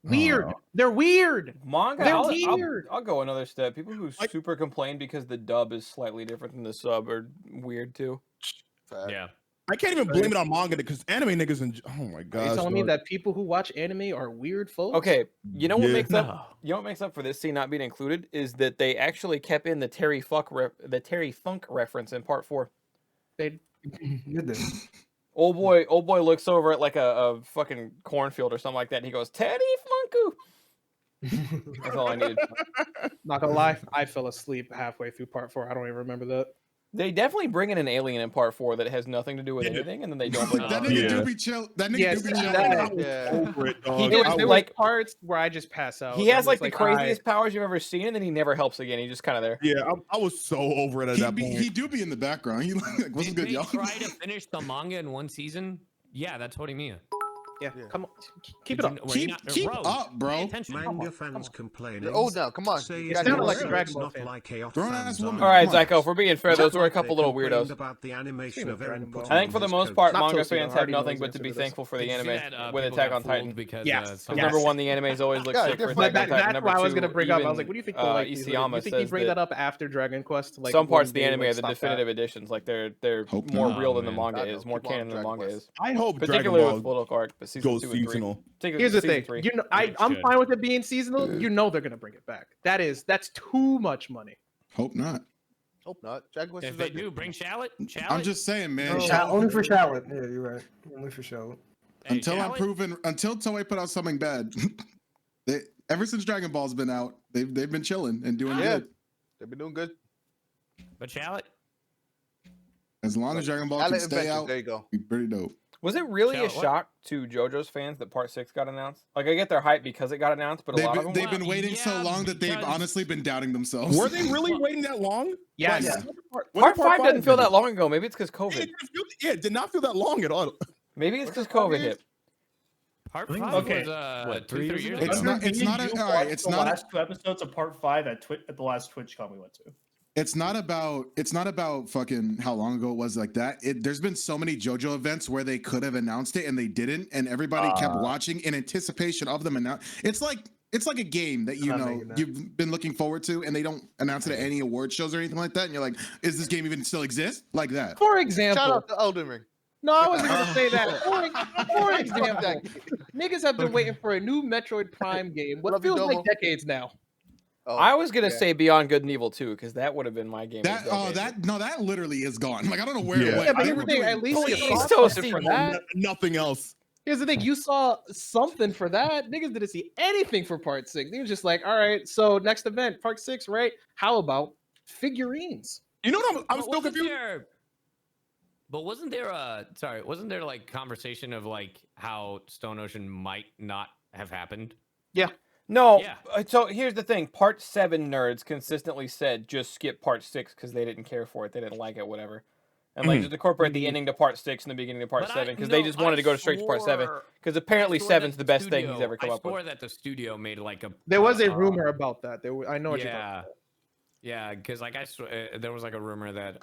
S3: Weird.
S6: Oh.
S3: They're weird.
S1: Manga,
S3: They're
S1: I'll
S3: weird.
S1: go another step. People who
S6: Like-
S1: super complain because the dub is slightly different than the sub are weird too.
S7: Fact.
S5: Yeah.
S6: I can't even blame it on manga because anime niggas and oh my
S3: Are
S6: god.
S3: you telling me that people who watch anime are weird folks?
S1: Okay, you know what
S6: Yeah.
S1: makes up? You know what makes up for this scene not being included is that they actually kept in the Terry Funk reference in part 4.
S3: They
S4: Did they?
S1: Old boy looks over at like a fucking cornfield or something like that, and he goes, "Teddy Funku." That's all I needed.
S3: not gonna lie, I fell asleep halfway through part 4. I don't even remember that.
S1: They definitely bring in an alien in part 4 that has nothing to do with
S6: Yeah.
S1: anything, and then they don't bring
S2: that
S1: it
S2: nigga
S1: in.
S6: Yeah.
S2: do be chill. That nigga
S3: Yes,
S2: do be chill.
S3: that-
S7: Yeah.
S6: Over it, dog.
S1: He
S6: I
S1: did-
S6: was-
S3: There
S1: like-
S3: was parts where I just pass out.
S1: He has
S3: I'm
S1: like
S3: just
S1: the craziest
S3: "Alright."
S1: powers you've ever seen, and then he never helps again. He's just kind of there.
S6: yeah, I was so over it at that point.
S2: He do be in the background. He like, what's
S5: Did
S2: good,
S5: they
S2: y'all?
S5: try to finish the manga in one season? Yeah, that's Horimiya.
S3: Yeah,
S7: Yeah.
S3: come on, keep
S5: Did
S3: it
S5: you-
S3: up.
S5: were you
S2: Keep
S5: not-
S2: up, bro.
S5: Pay attention.
S10: Manga fans complaining.
S7: You're old now. Come on.
S10: Say
S7: You
S10: it's
S7: gotta
S3: sounded
S10: not
S3: like a
S10: so
S3: Dragon
S10: it's
S3: Ball
S10: not
S3: fan.
S10: like chaotic
S2: Grown-ass
S10: fans
S2: woman.
S10: are.
S1: All right,
S2: Come on.
S1: Zyko, if we're being fair, those were a
S10: Like
S1: couple
S10: they
S1: little
S10: complained
S1: weirdos.
S10: about the animation of
S3: Dragon
S10: Eren
S3: Ball.
S10: putting
S1: I think
S10: on
S1: for the
S10: his
S1: most
S10: coat.
S1: part,
S3: Not
S1: manga
S3: Toasty, though.
S1: fans have
S3: Hardy
S1: nothing
S3: knows
S1: but
S3: the
S1: to be
S3: answer to this.
S1: thankful for the
S5: Did you see
S1: anime
S5: that,
S1: with
S5: people
S1: Attack
S5: got
S1: on Titan.
S5: fooled because
S3: Yes.
S5: some-
S1: Because number one, the animes always look
S7: Yeah,
S1: sick for
S7: different.
S1: Attack
S3: That,
S1: on Titan.
S3: that's
S1: Number
S3: what I was
S1: two,
S3: gonna bring up. I was
S1: even,
S3: like, what do you think? Like, these are-
S1: Isayama
S3: you think
S1: says
S3: he bring that
S1: that
S3: up after Dragon Quest? Like
S1: some
S3: when
S1: parts of the
S3: they,
S1: anime
S3: like,
S1: are the
S3: stopped that?
S1: definitive editions. Like they're
S2: Hope
S1: more
S2: not.
S1: real than the
S5: man.
S1: manga
S7: I
S1: is,
S7: know.
S1: more
S7: Keep on
S1: canon than the
S7: Dragon
S1: manga
S7: Quest.
S1: is.
S6: I hope Dragon
S1: Particularly with
S6: Ball
S1: Political Arc, but season
S6: goes
S1: 2 and 3.
S6: seasonal.
S3: Here's the
S1: Season
S3: thing.
S1: 3.
S3: You know,
S5: It
S3: I'm
S5: should.
S3: fine with it being seasonal. You know they're gonna bring it back. That's too much money.
S2: Hope not.
S7: Hope not. Dragon Quest
S5: If
S7: is
S5: they
S7: like
S5: do, bring Shallot.
S2: I'm just saying, man.
S4: No,
S2: Shall-
S4: only for Charlotte. Yeah, you're right. Only for Charlotte.
S2: until Toei put out something bad, ever since Dragon Ball's been out, they've been chilling and doing
S7: Yeah.
S2: good.
S7: They've been doing good.
S5: But Shallot.
S2: As long as Dragon Ball can
S7: Talent
S2: stay
S7: Adventures,
S2: out,
S7: there you go.
S2: be pretty dope.
S1: Was it really a
S5: Shall- what?
S1: shock to JoJo's fans that Part 6 got announced? Like, I get their hype because it got announced, but a lot of them
S2: They've
S1: were.
S2: been waiting so
S5: yeah,
S2: long that they've
S5: because-
S2: honestly been doubting themselves.
S6: Were they really waiting that long?
S3: Yes.
S4: Yeah.
S1: Part 5 didn't feel that long ago. Maybe it's because
S6: It
S1: COVID.
S6: didn't feel- yeah, it did not feel that long at all.
S1: Maybe it's because COVID hit.
S5: Part
S10: I think
S5: 5
S9: okay,
S5: was
S9: what,
S5: 3
S9: 3
S5: years
S9: years
S5: ago.
S2: It's not. It's
S9: Did
S2: not.
S9: you
S2: All right.
S9: watch
S2: It's
S9: the
S2: not.
S9: last 2 episodes of part 5 at the last TwitchCon we went to.
S2: It's not about fucking how long ago it was like that. There's been so many JoJo events where they could have announced it and they didn't, and everybody kept watching in anticipation of them announce. It's like a game that you've been looking forward to, and they don't announce it at any award shows or anything like that, and you're like, is this game even still exist? Like that.
S3: For example,
S7: Shout out to Elden Ring.
S3: no, I wasn't gonna say that. For example, niggas have been waiting for a new Metroid Prime game. What
S7: Love you,
S3: feels like
S7: Domo.
S3: decades now.
S7: Oh,
S1: I was gonna
S7: okay.
S1: say Beyond Good and Evil 2 because that would have been my game.
S2: That literally is gone. Like I don't know where it
S6: Yeah.
S2: went.
S3: Yeah, but
S2: They
S3: here's
S2: were
S3: the thing.
S2: doing-
S3: At least you
S1: Please
S3: saw
S1: don't
S3: something for
S1: steal
S3: that.
S6: Nothing else.
S3: Here's the thing. You saw something for that. Niggas didn't see anything for part 6. They were just like, all right, so next event, part 6, right? How about figurines?
S6: You know what? I'm
S5: But
S6: still
S5: wasn't
S6: confused.
S5: Wasn't there like conversation of like how Stone Ocean might not have happened?
S1: No.
S5: Yeah.
S1: So here's the thing: Part 7 nerds consistently said just skip Part 6 because they didn't care for it, they didn't like it, whatever, and like just incorporate the ending to Part 6 and the beginning to Part 7 because they just wanted to go straight to Part 7 because apparently 7's the best thing he's ever come up
S5: I swore
S1: with.
S5: that the studio made like a.
S3: There was a rumor about that. I know what you're talking
S5: Yeah.
S3: about.
S5: Yeah, because like there was like a rumor that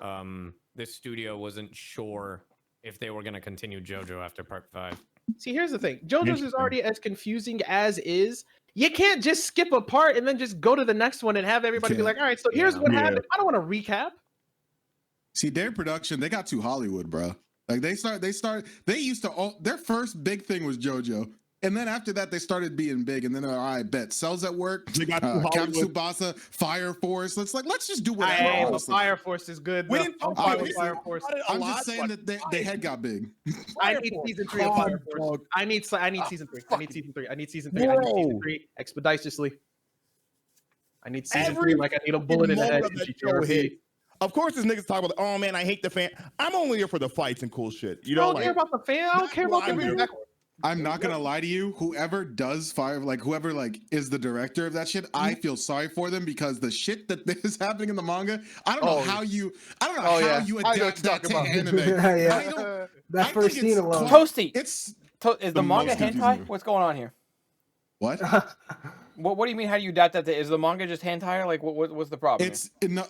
S5: this studio wasn't sure if they were gonna continue JoJo after Part 5.
S3: See, here's the thing. JoJo's is
S6: Interesting.
S3: already as confusing as is. You can't just skip a part and then just go to the next one and have everybody be
S2: Yeah.
S3: like, all right, so here's what
S6: Yeah.
S3: happened. I don't want to recap.
S2: See, their production, they got too Hollywood, bro. Like they used to their first big thing was JoJo. And then after that, they started being big. And then they're, all right, bet. Cells at Work,
S6: They got
S2: Captain
S6: Hollywood.
S2: Tsubasa, Fire Force. Let's just do whatever.
S3: Hey, but
S2: honestly.
S3: Fire Force is good.
S6: We
S3: though.
S6: didn't
S3: I'm
S6: talk
S3: fine
S6: about
S3: with
S6: it.
S3: Fire Force.
S2: I'm just saying that they head got big.
S3: I need season 3 of Fire Force. I need season 3. I need season 3. I need season 3. I need season 3 expeditiously. I need season 3 like I need a bullet in the head. in GTRP.
S6: Of course, this niggas talk about, oh man, I hate the fan. I'm only here for the fights and cool shit. You
S3: I
S6: know,
S3: don't care about the fan. I don't care about the review.
S2: I'm not gonna lie to you. Whoever does whoever is the director of that shit, I feel sorry for them because the shit that is happening in the manga, I don't know how you adapt that to anime.
S4: Yeah. That
S2: I
S4: first
S2: think it's
S4: scene alone.
S1: Toasty,
S2: It's
S1: is the manga
S2: most confusing
S1: hentai?
S2: movie.
S1: What's going on here?
S2: what?
S1: What do you mean? How do you adapt that? Is the manga just hentai? Or like, what's the problem?
S2: It's no.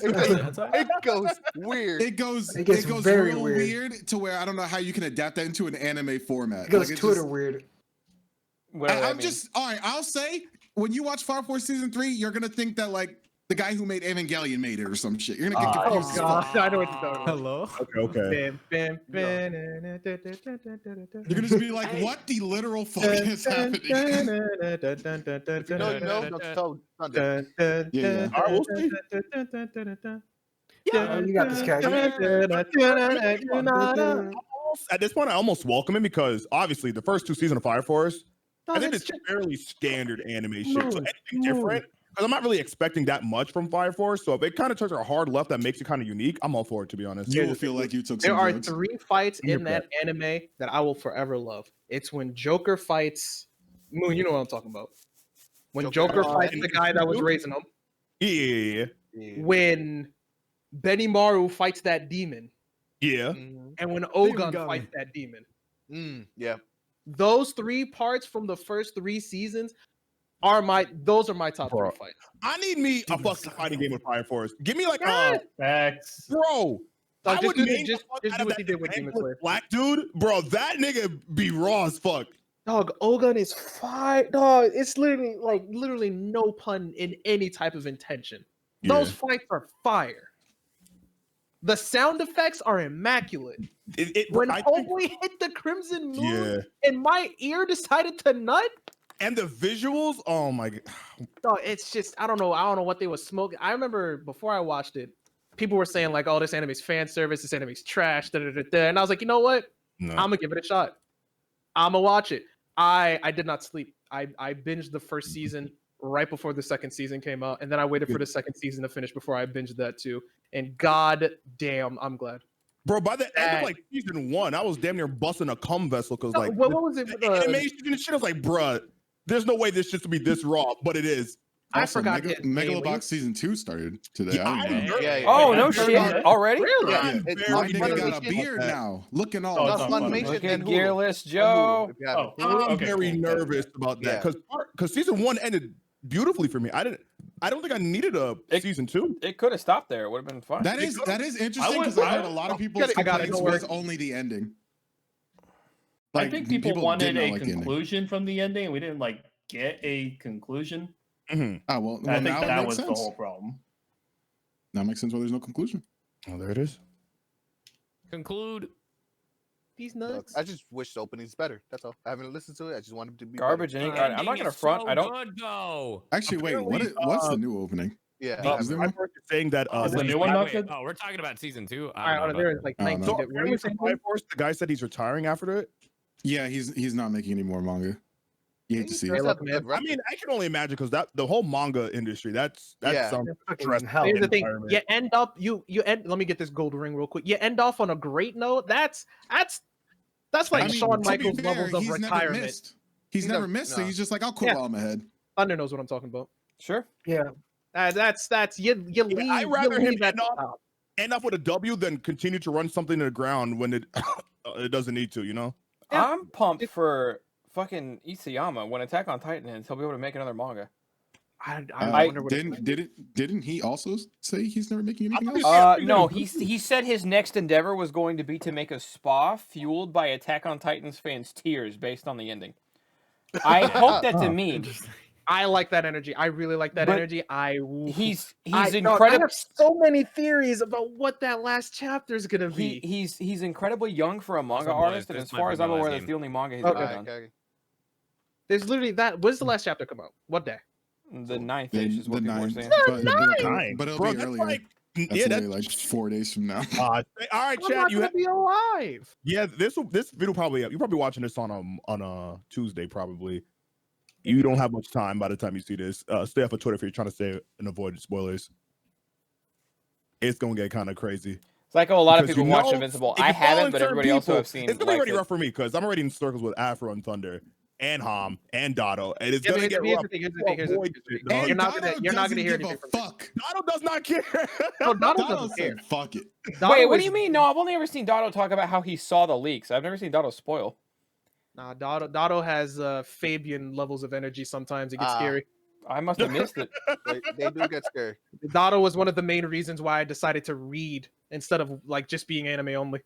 S7: It goes weird.
S2: It goes
S4: gets very
S2: real
S4: weird.
S2: to where I don't know how you can adapt that into an anime format.
S4: It goes
S2: it's
S4: Twitter
S2: just-
S4: weird.
S1: Whatever that
S2: I'm
S1: means.
S2: just all right. I'll say when you watch Fire Force season 3, you're gonna think that like the guy who made Evangelion made it or some shit. You're gonna get
S3: Oh
S2: confused. as fuck.
S3: god, I know what you're talking about.
S9: Hello.
S6: okay.
S2: You're gonna just be like, what the literal fuck is happening?
S7: If you know, you know. Don't tell Sunday.
S2: Yeah.
S6: All right, we'll see.
S4: Oh, you got this cat.
S6: At this point, I almost welcome it because obviously the first 2 seasons of Fire Force, I think it's fairly standard anime shit. So anything different, because I'm not really expecting that much from Fire Force. So if it kind of turns a hard left that makes it kind of unique, I'm all for it, to be honest.
S2: You will feel like you took some
S3: There are
S2: drugs.
S3: 3 fights in that anime that I will forever love. It's when Joker fights Moon. You know what I'm talking about. When Joker fights the guy that was raising him.
S6: Yeah.
S3: When Benimaru fights that demon.
S6: Yeah.
S3: And when Ogun fights that demon.
S7: Yeah.
S3: Those 3 parts from the first 3 seasons are my top 3 fights.
S6: I need me a fucking fighting game with Fire Force. Give me like
S3: Facts.
S6: bro.
S3: So
S6: I
S3: just
S6: would
S3: do
S6: name
S3: just
S6: the fuck
S3: do
S6: out of
S3: what he
S6: that
S3: did with Demon
S6: Angular
S3: Slayer.
S6: black dude, bro. That nigga be raw as fuck.
S3: Dog, Ogun is fire. Dog, it's literally no pun in any type of intention. Those fights are fire. The sound effects are immaculate. When Homeboy hit the Crimson Moon and my ear decided to nut.
S6: And the visuals, oh my god.
S3: Dog, it's just I don't know what they were smoking. I remember before I watched it, people were saying like, "Oh, this anime's fan service. This anime's trash." And I was like, you know what?
S6: No.
S3: I'm gonna give it a shot. I'm gonna watch it. I did not sleep. I binged the first season right before the second season came out, and then I waited for the second season to finish before I binged that too. And god damn, I'm glad.
S6: Bro, by the end of like season 1, I was damn near busting a cum vessel because like
S3: what was it?
S6: the animation and shit. I was like, bruh, there's no way this shit should be this raw, but it is.
S3: I
S2: Also,
S3: forgot his name.
S2: Megalobox season 2 started today. I didn't know.
S1: Oh no shit! Already?
S3: Really?
S7: Yeah. It's
S2: My
S7: on
S2: nigga got a
S7: Funimation.
S2: beard now, looking all.
S7: No, it's
S9: Oh,
S7: Funimation
S1: Look
S7: and
S1: at
S7: Hulu.
S1: Gearless
S7: And
S1: Joe.
S7: Hulu, if you have it.
S6: I'm
S9: Okay,
S6: very
S9: cool.
S6: nervous about that
S7: Yeah.
S6: because season 1 ended beautifully for me. I didn't. I don't think I needed a season 2.
S1: It could have stopped there. It would have been fine.
S2: That is interesting because I heard a lot of people's complaints was only the ending.
S11: I think people wanted a
S2: like
S11: conclusion from the ending, and we didn't like get a conclusion.
S6: Mm-hmm.
S2: Oh well,
S11: I think
S2: now
S11: that
S2: it
S11: was
S2: makes
S11: the
S2: sense.
S11: whole problem.
S2: Now it makes sense why there's no conclusion.
S6: Oh, there it is.
S5: Conclude.
S3: These nuts.
S7: I just wish the opening's better. That's all. I haven't listened to it. I just wanted to be
S1: Garbage
S7: better.
S1: ink. I'm not gonna front.
S5: So
S1: I don't.
S5: Good, though.
S2: Actually, wait. What's the new opening?
S7: Yeah.
S2: Is there
S6: I'm
S2: one?
S6: saying that
S11: Is the
S6: this
S11: new one not
S5: Wait,
S11: good?
S5: oh, we're talking about season 2.
S3: All right, there's like
S2: I don't
S3: 19.
S2: know.
S6: So
S3: What were
S6: apparently
S3: you
S6: for
S3: saying?
S6: Triforce, the guy said he's retiring after it.
S2: Yeah, he's not making any more manga. You hate to see
S3: Hey,
S2: it.
S3: look, man.
S6: I mean, I can only imagine because that the whole manga industry, that's
S7: Yeah.
S6: some
S4: Fucking hell.
S3: Here's the thing.
S6: environment.
S3: You end up you end. Let me get this gold ring real quick. You end off on a great note. That's like
S2: I mean,
S3: Shawn
S2: to be
S3: Michaels
S2: fair,
S3: levels of
S2: he's never
S3: retirement.
S2: missed. He's never missed, so
S7: no.
S2: he's just like, I'll quit
S3: Yeah.
S2: while I'm ahead.
S3: Thunder knows what I'm talking about.
S1: Sure.
S4: Yeah.
S3: That's you leave.
S6: I'd rather
S3: you
S6: him
S3: leave at
S6: end
S3: the
S6: up-
S3: top.
S6: End up with a W than continue to run something to the ground when it it doesn't need to, you know?
S3: Yeah.
S1: I'm pumped for fucking Isayama. When Attack on Titan ends, he'll be able to make another manga.
S3: I wonder what
S2: Didn't he also say he's never making anything else?
S1: No, he said his next endeavor was going to be to make a spa fueled by Attack on Titan's fans' tears based on the ending. I hope that's a meme.
S3: I like that energy. I really like that
S1: But
S3: energy.
S1: He's
S3: I
S1: incredible.
S3: have so many theories about what that last chapter is gonna be.
S1: He's incredibly young for a manga
S5: Some boys,
S1: artist, and
S5: this
S1: as
S5: might
S1: far
S5: be
S1: as I'm
S5: my last
S1: aware, that's
S5: name.
S1: the only manga he's
S3: Okay.
S1: ever done.
S7: Okay.
S3: There's literally that. When's the last chapter come out? What day?
S1: The 9th-ish is what people are saying.
S2: But it'll
S6: Bro,
S2: be
S6: that's
S2: earlier.
S6: like
S2: That's
S6: yeah,
S2: only like 4 days from now.
S6: all right,
S3: I'm
S6: Chad,
S3: not
S6: you
S3: gonna be alive.
S6: yeah, this video probably you're probably watching this on a Tuesday probably. You don't have much time by the time you see this. Stay off of Twitter if you're trying to stay and avoid spoilers. It's gonna get kind of crazy.
S1: It's like a lot of
S6: Because
S1: people
S6: you
S1: watch
S6: know,
S1: Invincible.
S6: if you
S1: I
S6: follow
S1: haven't, but
S6: certain
S1: everybody else who
S6: people,
S1: I've seen
S6: it's gonna be
S1: likes
S6: already
S1: it.
S6: rough for me because I'm already in circles with Afro and Thunder and Ham and Dotto, and it's gonna get
S3: Here's
S6: rough.
S3: the thing. Here's the thing. Here's the
S6: Avoid
S3: thing.
S6: shit, dog.
S3: You're not gonna
S2: Doesn't
S3: hear
S2: give
S3: anything
S2: a
S3: from me.
S2: fuck.
S6: Dotto does not care.
S3: No, Donald
S2: Dotto
S3: doesn't care.
S2: said, fuck it.
S3: Dotto
S1: Wait, what
S3: is-
S1: do you mean? No, I've only ever seen Dotto talk about how he saw the leaks. I've never seen Dotto spoil.
S3: Nah, Dotto has Fabian levels of energy. Sometimes it gets scary.
S1: I must have missed it.
S7: They do get scary.
S3: Dotto was one of the main reasons why I decided to read instead of like just being anime only.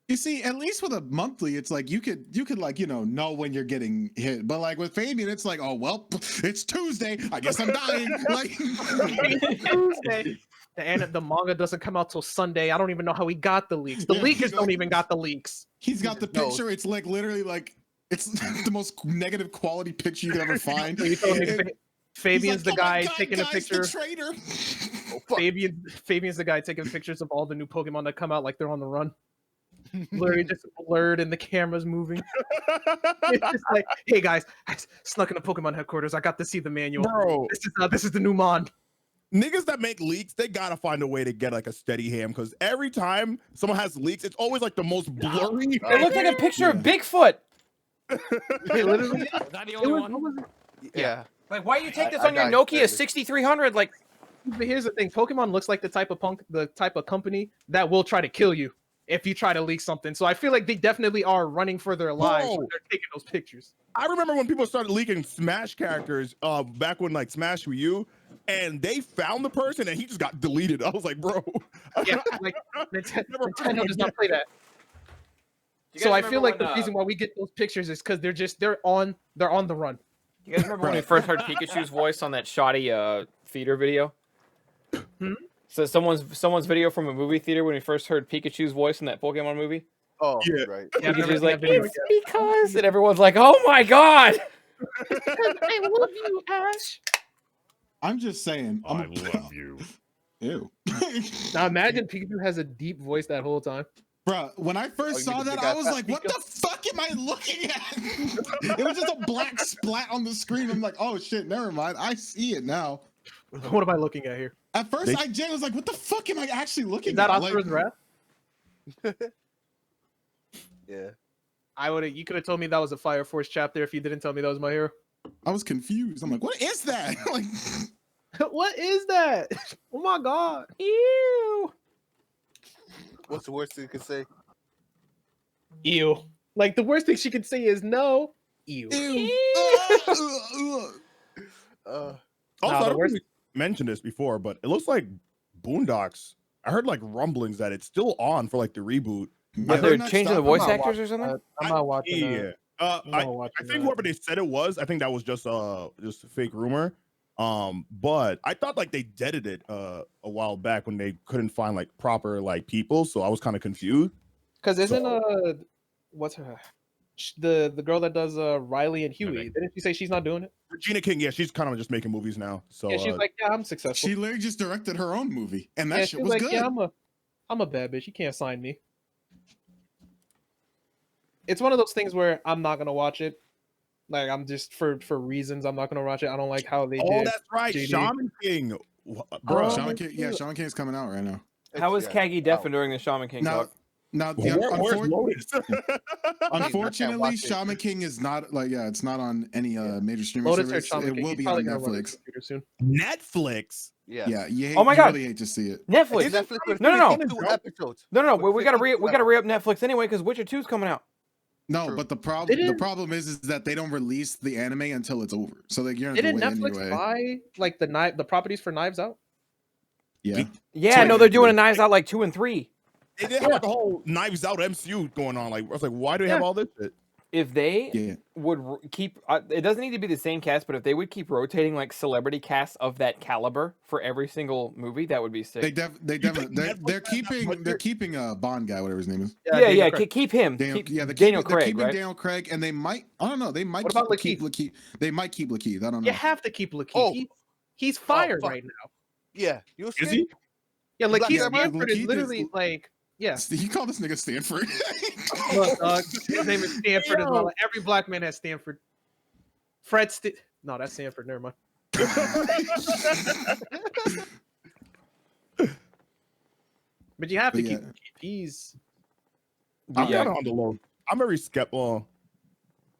S2: You see, at least with a monthly, it's like you could like know when you're getting hit. But like with Fabian, it's like, oh well, it's Tuesday. I guess I'm dying. Like
S3: Tuesday. The manga doesn't come out till Sunday. I don't even know how he got the leaks. The
S2: Yeah,
S3: leakers don't even got the leaks.
S2: he's got the picture. It's like literally like it's the most negative quality picture you could ever find.
S3: So you told me Fabian's
S2: He's like,
S3: the
S2: "Oh my
S3: guy
S2: God,
S3: taking a
S2: guys,
S3: picture.
S2: The traitor.
S3: Fabian's the guy taking pictures of all the new Pokemon that come out like they're on the run. Literally just blurred and the camera's moving. It's just like, hey guys, I snuck into Pokemon headquarters. I got to see the manual.
S6: Bro,
S3: This is the new Mon.
S6: niggas that make leaks, they gotta find a way to get like a steady ham because every time someone has leaks, it's always like the most blurry.
S1: It looks like a picture of Bigfoot.
S3: It literally is.
S5: Is that the only one?
S7: Yeah.
S1: Like, why do you take this
S7: I
S1: on your
S7: got
S1: Nokia
S7: excited.
S1: 6300? Like,
S3: But here's the thing: Pokemon looks like the type of company that will try to kill you if you try to leak something. So I feel like they definitely are running for their lives when
S6: Bro.
S3: they're taking those pictures.
S6: I remember when people started leaking Smash characters back when like Smash Wii U, and they found the person and he just got deleted. I was like, bro.
S3: Yeah, like
S6: Never
S3: Nintendo does not play that.
S1: you
S3: So
S1: guys
S3: I
S1: remember
S3: feel like
S1: when,
S3: the reason why we get those pictures is because they're on the run.
S1: you guys remember when we first heard Pikachu's voice on that shoddy theater video? So someone's video from a movie theater when we first heard Pikachu's voice in that Pokemon movie.
S7: Oh,
S6: Yeah.
S7: right.
S3: Yeah,
S1: Pikachu's like,
S3: video
S1: it's because, and everyone's like, oh my god.
S3: I love you, Ash.
S2: I'm just saying.
S8: I love you.
S2: Ew.
S3: Now imagine Pikachu has a deep voice that whole time.
S2: Bro, when I first
S7: you
S2: saw
S7: mean the
S2: that,
S7: big
S2: I
S7: ass
S2: was
S7: fat
S2: like, what
S7: Pika?
S2: the fuck am I looking at? It was just a black splat on the screen. I'm like, oh shit, never mind. I see it now.
S3: What am I looking at here?
S2: At first, I was like, what the fuck am I actually looking
S3: Is that
S2: at?
S3: Asura's Wrath?
S7: Yeah.
S3: You could have told me that was a Fire Force chapter if you didn't tell me that was my hero.
S2: I was confused. I'm like, what is that? Like,
S3: What is that? Oh my god.
S1: Ew.
S7: What's the worst thing you could say?
S3: Ew. Like the worst thing she could say is no. Ew.
S2: ew.
S7: Uh,
S6: Also,
S3: Nah,
S6: I
S3: the
S6: don't
S3: worst-
S6: think mentioned this before, but it looks like Boondocks. I heard like rumblings that it's still on for like the reboot.
S1: But they're changing the voice actors or something.
S3: I'm not watching that.
S6: I think whoever they said it was, I think that was just a fake rumor. But I thought like they deaded it a while back when they couldn't find like proper like people, so I was kind of confused.
S3: Because isn't what's her the girl that does Riley and Huey? Didn't she say she's not doing it?
S6: Regina King, yeah, she's kind of just making movies now. So
S3: yeah, she's like, yeah, I'm successful.
S2: She literally just directed her own movie, and that shit was
S3: like,
S2: good.
S3: yeah, I'm a bad bitch. You can't sign me. It's one of those things where I'm not gonna watch it. Like I'm just for reasons I'm not gonna watch it. I don't like how they did.
S6: Oh, that's right,
S3: JD.
S6: Shaman King, bro.
S2: Shaman King, yeah, Shaman King's coming out right now.
S1: How was Kagi Deafin during the Shaman King talk?
S2: Now, unfortunately, Shaman King is not like it's not on any major streaming service. It will be on Netflix
S3: soon.
S6: Netflix.
S2: Yeah. You
S1: Oh my God.
S2: really hate to see it.
S1: Netflix. No.
S7: No.
S1: We gotta re up Netflix anyway because Witcher 2's coming out.
S2: No, but the problem is that they don't release the anime until it's over. So like you're in
S3: Didn't
S2: the way
S3: Netflix
S2: anyway.
S3: buy like the properties for Knives Out?
S2: Yeah.
S1: Yeah, no, they're doing a Knives Out like 2 and 3.
S6: They did have like the whole Knives Out MCU going on. Like I was like, why do they have all this shit?
S1: If they would keep, it doesn't need to be the same cast, but if they would keep rotating like celebrity casts of that caliber for every single movie, that would be sick.
S2: They definitely they're keeping a Bond guy, whatever his name is.
S1: Yeah, keep him.
S2: Daniel,
S1: Daniel
S2: Craig. They're keeping
S1: right?
S2: Daniel Craig, and they might. I don't know. They might keep Lakeith. They might keep Lakeith. I don't know.
S3: You have to keep Lakeith.
S7: Oh.
S3: He's fired right now.
S7: Yeah,
S6: Is he?
S3: Yeah, Lakeith
S2: Yeah,
S3: Stanford is
S2: Lakeith
S3: literally
S2: is-
S3: like, yeah.
S2: You call this nigga Stanford?
S3: Look, his name is Stanford as well. Every black man has Stanford. No, that's Stanford. Never mind. But you have to keep. He's.
S6: I'm kind of on the low. I'm very skeptical.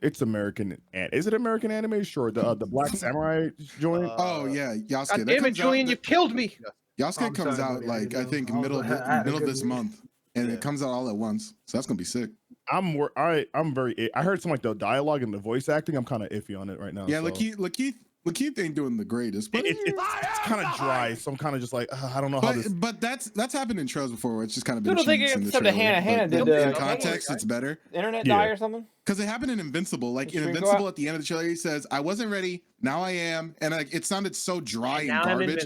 S6: It's American. Is it American anime? Sure. The Black Samurai joint.
S2: Oh yeah, Yasuke.
S3: God damn it, Julian! You killed me.
S2: Yasuke comes out like I think middle of this month, and it comes out all at once. So that's gonna be sick.
S6: I'm very. I heard some like the dialogue and the voice acting. I'm kind of iffy on it right now.
S2: Yeah,
S6: so.
S2: Lakeith ain't doing the greatest, but
S6: it's kind of dry. So I'm kind of just like I don't know how this.
S2: But that's happened in trails before. Where it's just kind of been.
S1: Don't think
S2: cheats in the
S1: except to
S2: trailer,
S1: Hannah
S2: but
S1: did.
S2: In context, it's better.
S1: Internet die or something?
S2: Because it happened in Invincible. Like in
S1: Stream go
S2: Invincible,
S1: out?
S2: at the end of the trailer, he says, "I wasn't ready. Now I am," and like it sounded so dry and garbage.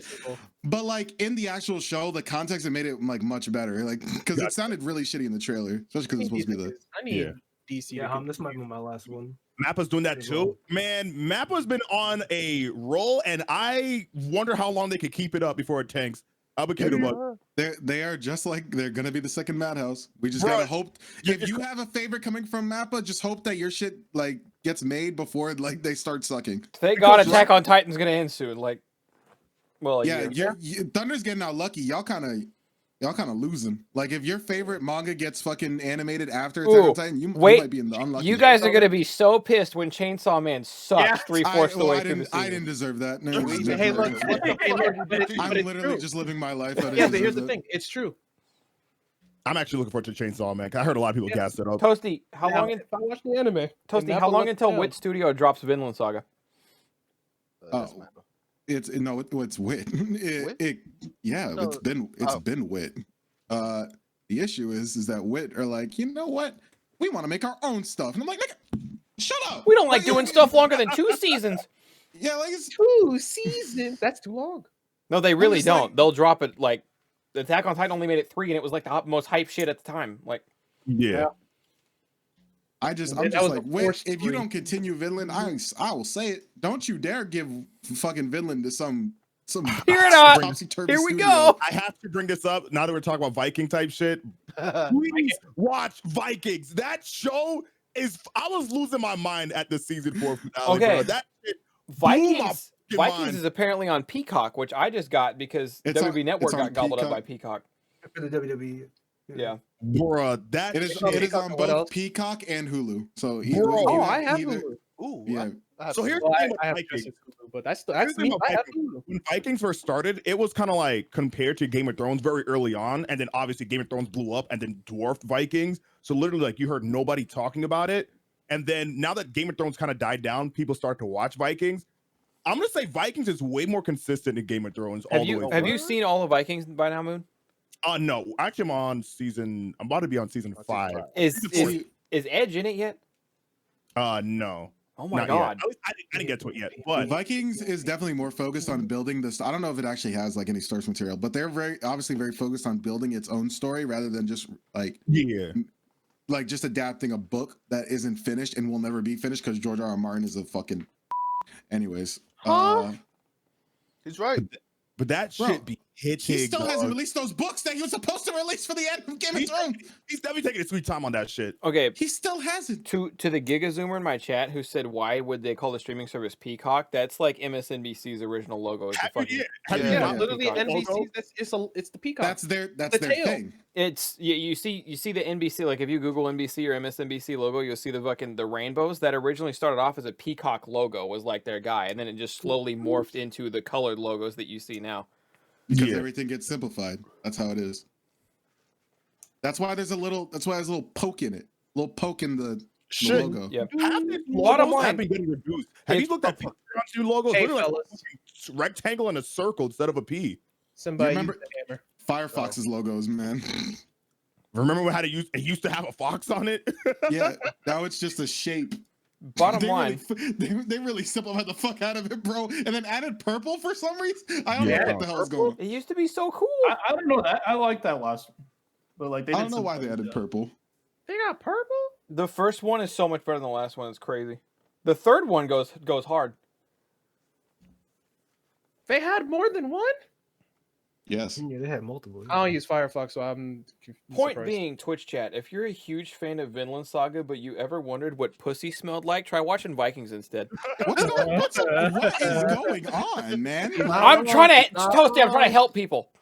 S2: But like in the actual show, the context it made it like much better. Like because it sounded really shitty in the trailer, especially because it's supposed to be the.
S3: I need DC.
S4: Yeah, this might be my last one.
S6: Mappa's doing that too. Man, Mappa's been on a roll, and I wonder how long they could keep it up before it tanks. I'll be kidding about.
S2: They are just like they're gonna be the second Madhouse. We just gotta hope. If you have a favor coming from Mappa, just hope that your shit like gets made before like they start sucking.
S1: Thank God Attack on Titan's gonna end soon. Like, well,
S2: yeah, Thunder's getting out lucky. Y'all kind of losing. Like if your favorite manga gets fucking animated after Attack on Titan, you might be in the unlucky.
S1: You guys are gonna be so pissed when Chainsaw Man sucks 3/4 the way through the season.
S2: I didn't deserve that. No,
S3: Hey, look,
S2: I'm literally just living my life.
S3: Yeah, but here's the thing. It's true.
S6: I'm actually looking forward to Chainsaw Man. I heard a lot of people gas it up.
S1: Toasty, how long?
S3: If I watch the anime.
S1: Toasty, how long until Wit Studio drops Vinland Saga?
S2: It's Wit. It's been Wit. The issue is that Wit are like, you know what? We want to make our own stuff, and I'm like, shut up.
S1: We don't like doing stuff longer than 2 seasons.
S2: Yeah, like it's
S3: 2 seasons. That's too long.
S1: No, they really don't. They'll drop it like Attack on Titan only made it 3, and it was like the most hype shit at the time. Like,
S6: yeah.
S2: I'm just like, Wit, if you don't continue Vinland, I will say it. Don't you dare give fucking Vinland to some.
S1: Here we go.
S6: I have to bring this up now that we're talking about Viking type shit. Please watch Vikings. That show is. I was losing my mind at the season 4 finale.
S1: Okay,
S6: bro. That shit
S1: Vikings is apparently on Peacock, which I just got because WB Network got gobbled up by Peacock.
S4: For the WWE.
S6: Yeah. Bruh, that
S2: it is on both Peacock and Hulu. So
S3: I have Hulu.
S7: Ooh,
S2: yeah.
S6: So here's the thing with Vikings.
S3: But that's me. I have Hulu.
S6: When Vikings first started, it was kind of like compared to Game of Thrones very early on, and then obviously Game of Thrones blew up and then dwarfed Vikings. So literally, like you heard nobody talking about it, and then now that Game of Thrones kind of died down, people start to watch Vikings. I'm gonna say Vikings is way more consistent in Game of Thrones.
S1: Have you seen all the Vikings by now, Moon?
S6: No. Actually, I'm about to be on season 5.
S1: Is Edge in it yet?
S6: No.
S1: Oh my
S6: Not
S1: god.
S6: yet. I didn't get to it yet. But
S2: Vikings is definitely more focused on building this. I don't know if it actually has like any source material, but they're obviously very focused on building its own story rather than just like just adapting a book that isn't finished and will never be finished because George R.R. Martin is a fucking. Anyways,
S7: he's right.
S6: But that shit be hitting.
S2: He still hasn't released those books that he was supposed to release for the end of Game of Thrones.
S6: He's definitely taking his sweet time on that shit.
S1: Okay,
S2: he still hasn't.
S1: To the Gigazoomer in my chat who said, "Why would they call the streaming service Peacock?" That's like MSNBC's original logo. It's
S3: literally NBC. It's the Peacock.
S2: That's their
S3: tail.
S2: thing.
S1: It's you see the NBC, like if you Google NBC or MSNBC logo, you'll see the rainbows that originally started off as a peacock logo was like their guy, and then it just slowly morphed into the colored logos that you see now.
S2: Because everything gets simplified. That's how it is. That's why there's a little poke in it. A little poke in the logo.
S1: Yeah.
S6: Bottom line, have been getting reduced. Have you looked at the two logos? Hey, like a rectangle and a circle instead of a P.
S3: Somebody
S2: remember Firefox's logos, man.
S6: Remember how it used to have a fox on it?
S2: Yeah, now it's just a shape.
S1: Bottom line,
S2: they really simplified the fuck out of it, bro, and then added purple for some reason. I don't know what the hell is going on.
S1: It used to be so cool.
S11: I don't know that. I like that last one, but like they
S2: I don't know why they added purple.
S3: They got purple.
S1: The first one is so much better than the last one. It's crazy. The third one goes hard.
S3: They had more than one.
S2: Yes.
S4: Yeah, they had multiple.
S3: I don't use Firefox, so I'm
S1: Point
S3: surprised.
S1: being, Twitch chat, if you're a huge fan of Vinland Saga, but you ever wondered what pussy smelled like, try watching Vikings instead.
S2: What is going on, man?
S1: I'm trying to help people.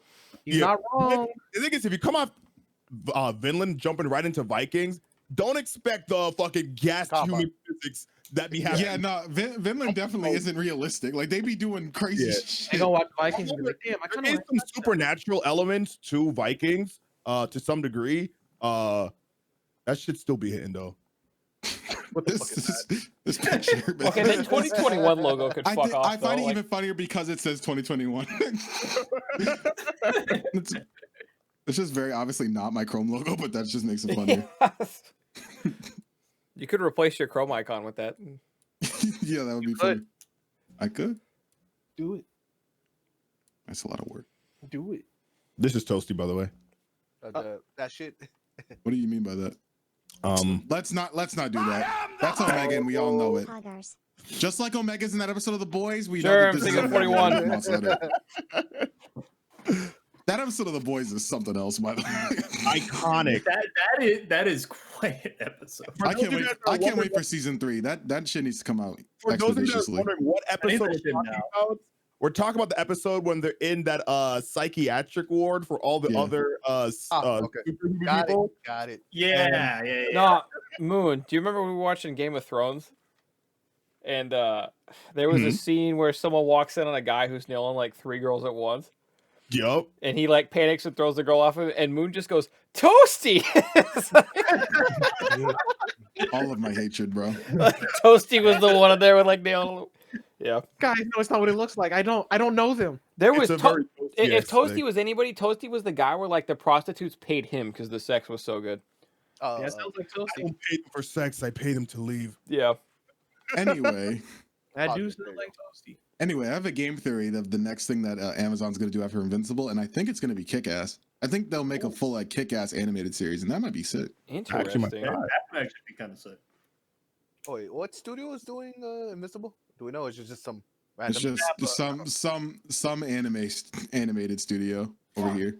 S3: He's not wrong.
S6: The thing is, if you come off Vinland jumping right into Vikings, don't expect the fucking gas human physics that be happening.
S2: Yeah, no, Vinland definitely isn't realistic. Like they be doing crazy shit.
S3: They gonna watch Vikings and be like, damn, I kind of
S6: some supernatural elements to Vikings, to some degree. That should still be hitting though.
S3: What the fuck is that?
S2: This picture, man.
S1: Okay, the 2021 logo could fuck off.
S2: I find
S1: though,
S2: it even funnier because it says 2021. It's just very obviously not my Chrome logo, but that just makes it funnier.
S1: Yes. You could replace your Chrome icon with that.
S2: Yeah, that would be funny. I could.
S3: Do it.
S2: That's a lot of work.
S3: Do it.
S6: This is Toasty, by the way.
S7: That shit.
S2: What do you mean by that? Let's not do that. That's Omega, and we all know it. Just like Omega's in that episode of The Boys, we know
S1: Sure,
S2: that
S1: I'm
S2: this is
S1: thinking
S2: Omega.
S1: 41.
S2: That episode of The Boys is something else, by the way.
S6: Iconic.
S11: That is quite an episode.
S2: I can't wait for season 3. That shit needs to come out
S6: For those of you that are
S2: expeditiously.
S6: wondering what episode we're
S11: shit
S6: talking
S11: now.
S6: about, we're talking about the episode when they're in that psychiatric ward for all the other superhuman people.
S7: Got it.
S11: Yeah.
S1: No, Moon, do you remember we were watching Game of Thrones? And there was a scene where someone walks in on a guy who's nailing like 3 girls at once.
S6: Yup.
S1: And he like panics and throws the girl off of it, and Moon just goes, Toasty!
S2: All of my hatred, bro.
S1: Like, Toasty was the one there with like nailing. Yeah.
S3: Guys, no, it's not what it looks like. I don't know them.
S1: There was
S6: It's a very
S1: if Toasty
S6: thing.
S1: was anybody, Toasty was the guy where like the prostitutes paid him because the sex was so good.
S3: Yeah, sounds like
S6: I
S3: Toasty.
S6: don't pay them for sex. I pay them to leave.
S1: Yeah.
S2: Anyway,
S3: That do sound like Toasty.
S2: I have a game theory of the next thing that Amazon's going to do after Invincible, and I think it's going to be Kick-Ass. I think they'll make a full like Kick-Ass animated series, and that might be sick.
S1: Interesting.
S11: That would actually be kind of sick.
S7: Oh wait, what studio is doing Invincible? Do we know? It's just some
S2: It's
S7: random.
S2: just some animated studio over here.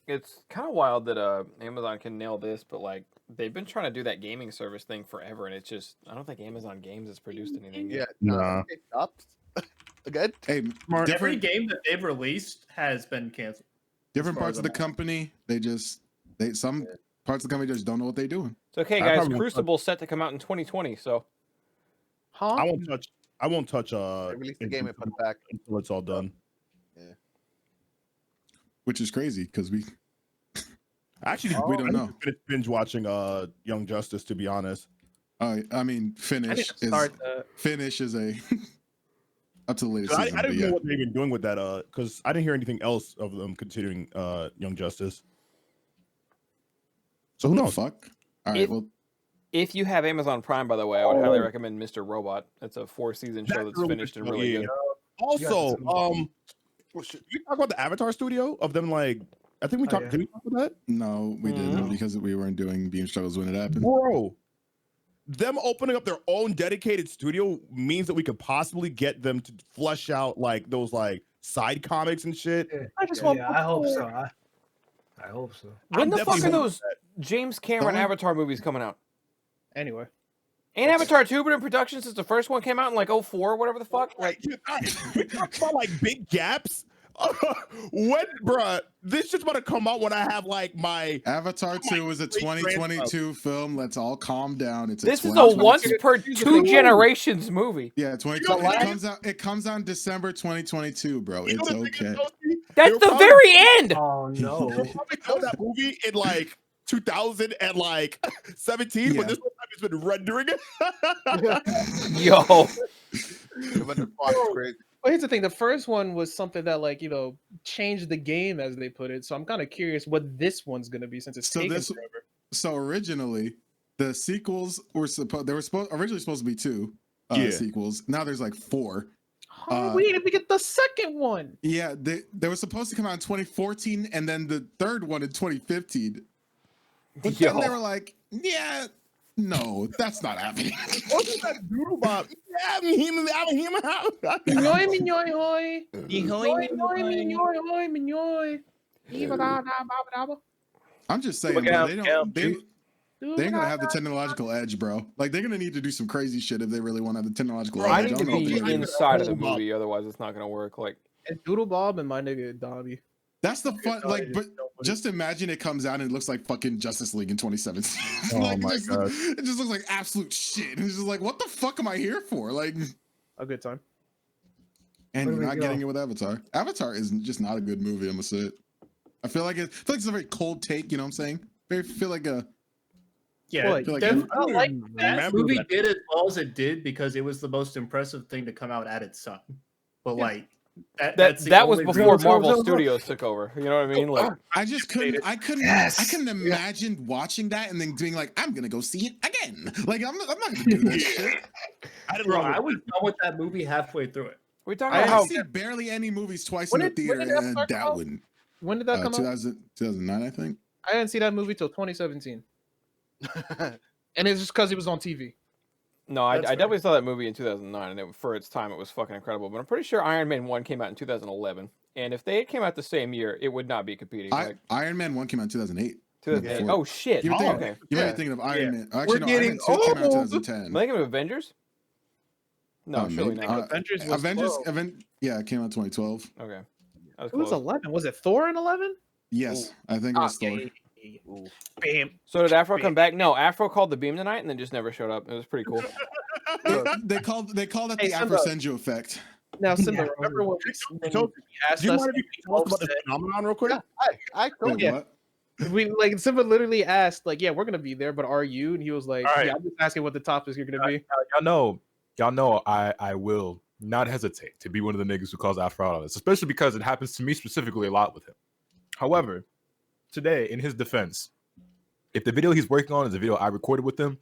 S1: It's kind of wild that Amazon can nail this, but like they've been trying to do that gaming service thing forever, and it's just I don't think Amazon Games has produced anything
S7: Yeah.
S1: yet.
S6: Nah.
S7: It stopped again.
S2: Hey,
S11: Every
S2: different
S11: game that they've released has been canceled.
S2: different
S11: as far
S2: parts
S11: as
S2: of the
S11: I'm aware.
S2: company. Some parts of the company just don't know what they're doing.
S1: It's okay,
S6: I
S1: guys.
S6: probably won't
S1: Crucible's set to come out in 2020, so
S3: Huh?
S6: I won't touch
S7: They released the game and put it back.
S6: until it's all done.
S2: Which is crazy because we
S6: Actually,
S2: We don't know.
S6: Binge watching Young Justice, to be honest.
S2: I mean
S3: I need
S2: finish
S3: to start
S2: finish is a up to the latest
S6: I
S2: season.
S6: didn't
S2: but
S6: know
S2: yeah.
S6: what they've been doing with that. Because I didn't hear anything else of them continuing Young Justice. So who
S2: What the
S6: knows?
S2: fuck? All right. Well,
S1: If you have Amazon Prime, by the way, I would highly recommend Mr. Robot. It's a 4-season show that's
S6: really
S1: finished
S6: good
S1: and
S6: show,
S1: really
S6: yeah.
S1: good.
S6: Also, you talk about the Avatar studio of them, like I think we talked.
S4: yeah.
S6: Did we talk about that?
S2: no, we didn't because we weren't doing Beam Struggles when it happened.
S6: Bro, them opening up their own dedicated studio means that we could possibly get them to flesh out like those like side comics and shit.
S4: Yeah,
S3: I just
S4: yeah,
S3: want.
S4: yeah, I hope so. I hope so.
S1: When
S6: I'm
S1: the fuck are
S6: definitely
S1: those James Cameron
S2: Don't-
S1: Avatar movies coming out?
S3: Anyway,
S1: And Avatar 2 been in production since the first one came out in like 04 or whatever the fuck. Like,
S6: We talk about like big gaps. When, bruh, this shit's about to come out when I have like my
S2: Avatar 2 is a
S6: great
S2: 2022 film. Let's all calm down. It's
S1: this is a
S2: 2022
S1: once per two generations movie.
S2: Yeah, 2020. It comes out in December 2022, bro.
S6: You know
S2: It's
S6: the thing
S2: okay.
S6: is, Toasty?
S1: That's
S6: They were
S1: the
S6: probably-
S1: very end.
S4: Oh no.
S6: they probably filmed that movie in like 2000 and like 17,
S2: Yeah.
S6: but this whole time it's been rendering it.
S1: Yo.
S7: But the fuck is crazy.
S3: well, here's the thing: the first one was something that, like, changed the game, as they put it. So I'm kind of curious what this one's gonna be, since it's
S2: So
S3: taken
S2: this-
S3: forever.
S2: So originally, the sequels were originally supposed to be 2
S6: Yeah.
S2: sequels. Now there's like 4.
S3: We didn't even get the second one.
S2: Yeah, they were supposed to come out in 2014, and then the third one in 2015. But then they were like, "Yeah, no, that's not happening."
S6: What's that doodle bop?
S3: Minyoy, minyoy, hoy. Minyoy, minyoy, hoy, minyoy. Ibadababadaba.
S2: I'm just saying, bro, they ain't gonna have the technological edge, bro. Like they're gonna need to do some crazy shit if they really want to have the technological
S1: I
S2: edge.
S1: need to
S2: don't know if
S1: be
S2: they're gonna do it.
S1: inside of the movie, otherwise it's not gonna work. Like,
S3: It's Doodle Bob and my nigga Dobby.
S2: That's the fun. Like, but just imagine it comes out and it looks like fucking Justice League in 2017.
S6: Oh
S2: like,
S6: my God.
S2: it just looks like absolute shit. And it's just like, what the fuck am I here for? Like,
S3: A good time.
S2: and
S4: Where do
S2: you're
S4: we
S2: not
S4: go?
S2: getting it with Avatar. Avatar is just not a good movie. I'm gonna say it. I feel like it's a very cold take. You know what I'm saying? I feel like a.
S11: Yeah,
S3: What,
S2: feel like
S11: def-
S3: I don't like
S11: that
S6: Remember
S11: movie
S6: that.
S11: did as well as it did because it was the most impressive thing to come out at its time. But like that's the
S1: that was
S11: only
S1: before
S11: reason-
S1: Marvel Studios took over. You know what I mean? Like,
S2: I just couldn't. I couldn't imagine watching that and then being like, I'm gonna go see it again. Like I'm not gonna do that shit.
S11: Bro, I was done with that movie halfway through it.
S1: we talking
S2: I
S1: about how
S2: see barely any movies twice
S3: When
S2: in the
S3: did- when
S2: theater,
S3: did that
S2: and
S3: start
S2: that
S3: out?
S2: one.
S3: When did that come out?
S2: 2009, I think.
S3: I didn't see that movie till 2017. And it's just because it was on TV.
S1: No, I
S11: That's fair.
S1: definitely saw that movie in 2009, and for its time, it was fucking incredible. But I'm pretty sure Iron Man 1 came out in 2011, and if they came out the same year, it would not be competing. Like,
S2: Iron Man 1 came out in 2008.
S1: 2008.
S2: before.
S1: Oh shit!
S2: You might think,
S1: Okay.
S2: you might
S1: Yeah.
S2: be thinking of Iron
S11: Yeah.
S2: Man. Actually, no,
S6: getting
S2: Iron Man 2 came out in
S6: old.
S2: 2010.
S1: Am I thinking of Avengers? No, surely
S2: maybe.
S1: not.
S3: Avengers was 12.
S2: Yeah, it came out in 2012.
S1: Okay, that was
S3: It was
S1: close.
S3: 11. Was it Thor in 11?
S2: Yes, I think it was Thor.
S3: Bam.
S1: So did Afro come back? No, Afro called the beam tonight and then just never showed up. It was pretty cool.
S2: They called it
S3: Hey,
S2: the
S3: Simba.
S2: Afrosenju effect.
S3: Now, Simba,
S4: Yeah.
S3: remember when
S6: So,
S3: we asked
S6: do you
S3: us?
S6: want to tell us about the phenomenon real quick?
S7: I told
S2: Wait,
S7: you.
S2: what?
S3: We like Simba literally asked, like, "Yeah, we're gonna be there, but are you?" And he was like,
S8: All right.
S3: "Yeah, I'm just asking what the topics are gonna be."
S8: y'all know I will not hesitate to be one of the niggas who calls Afro out on this, especially because it happens to me specifically a lot with him. However, today, in his defense, if the video he's working on is a video I recorded with him,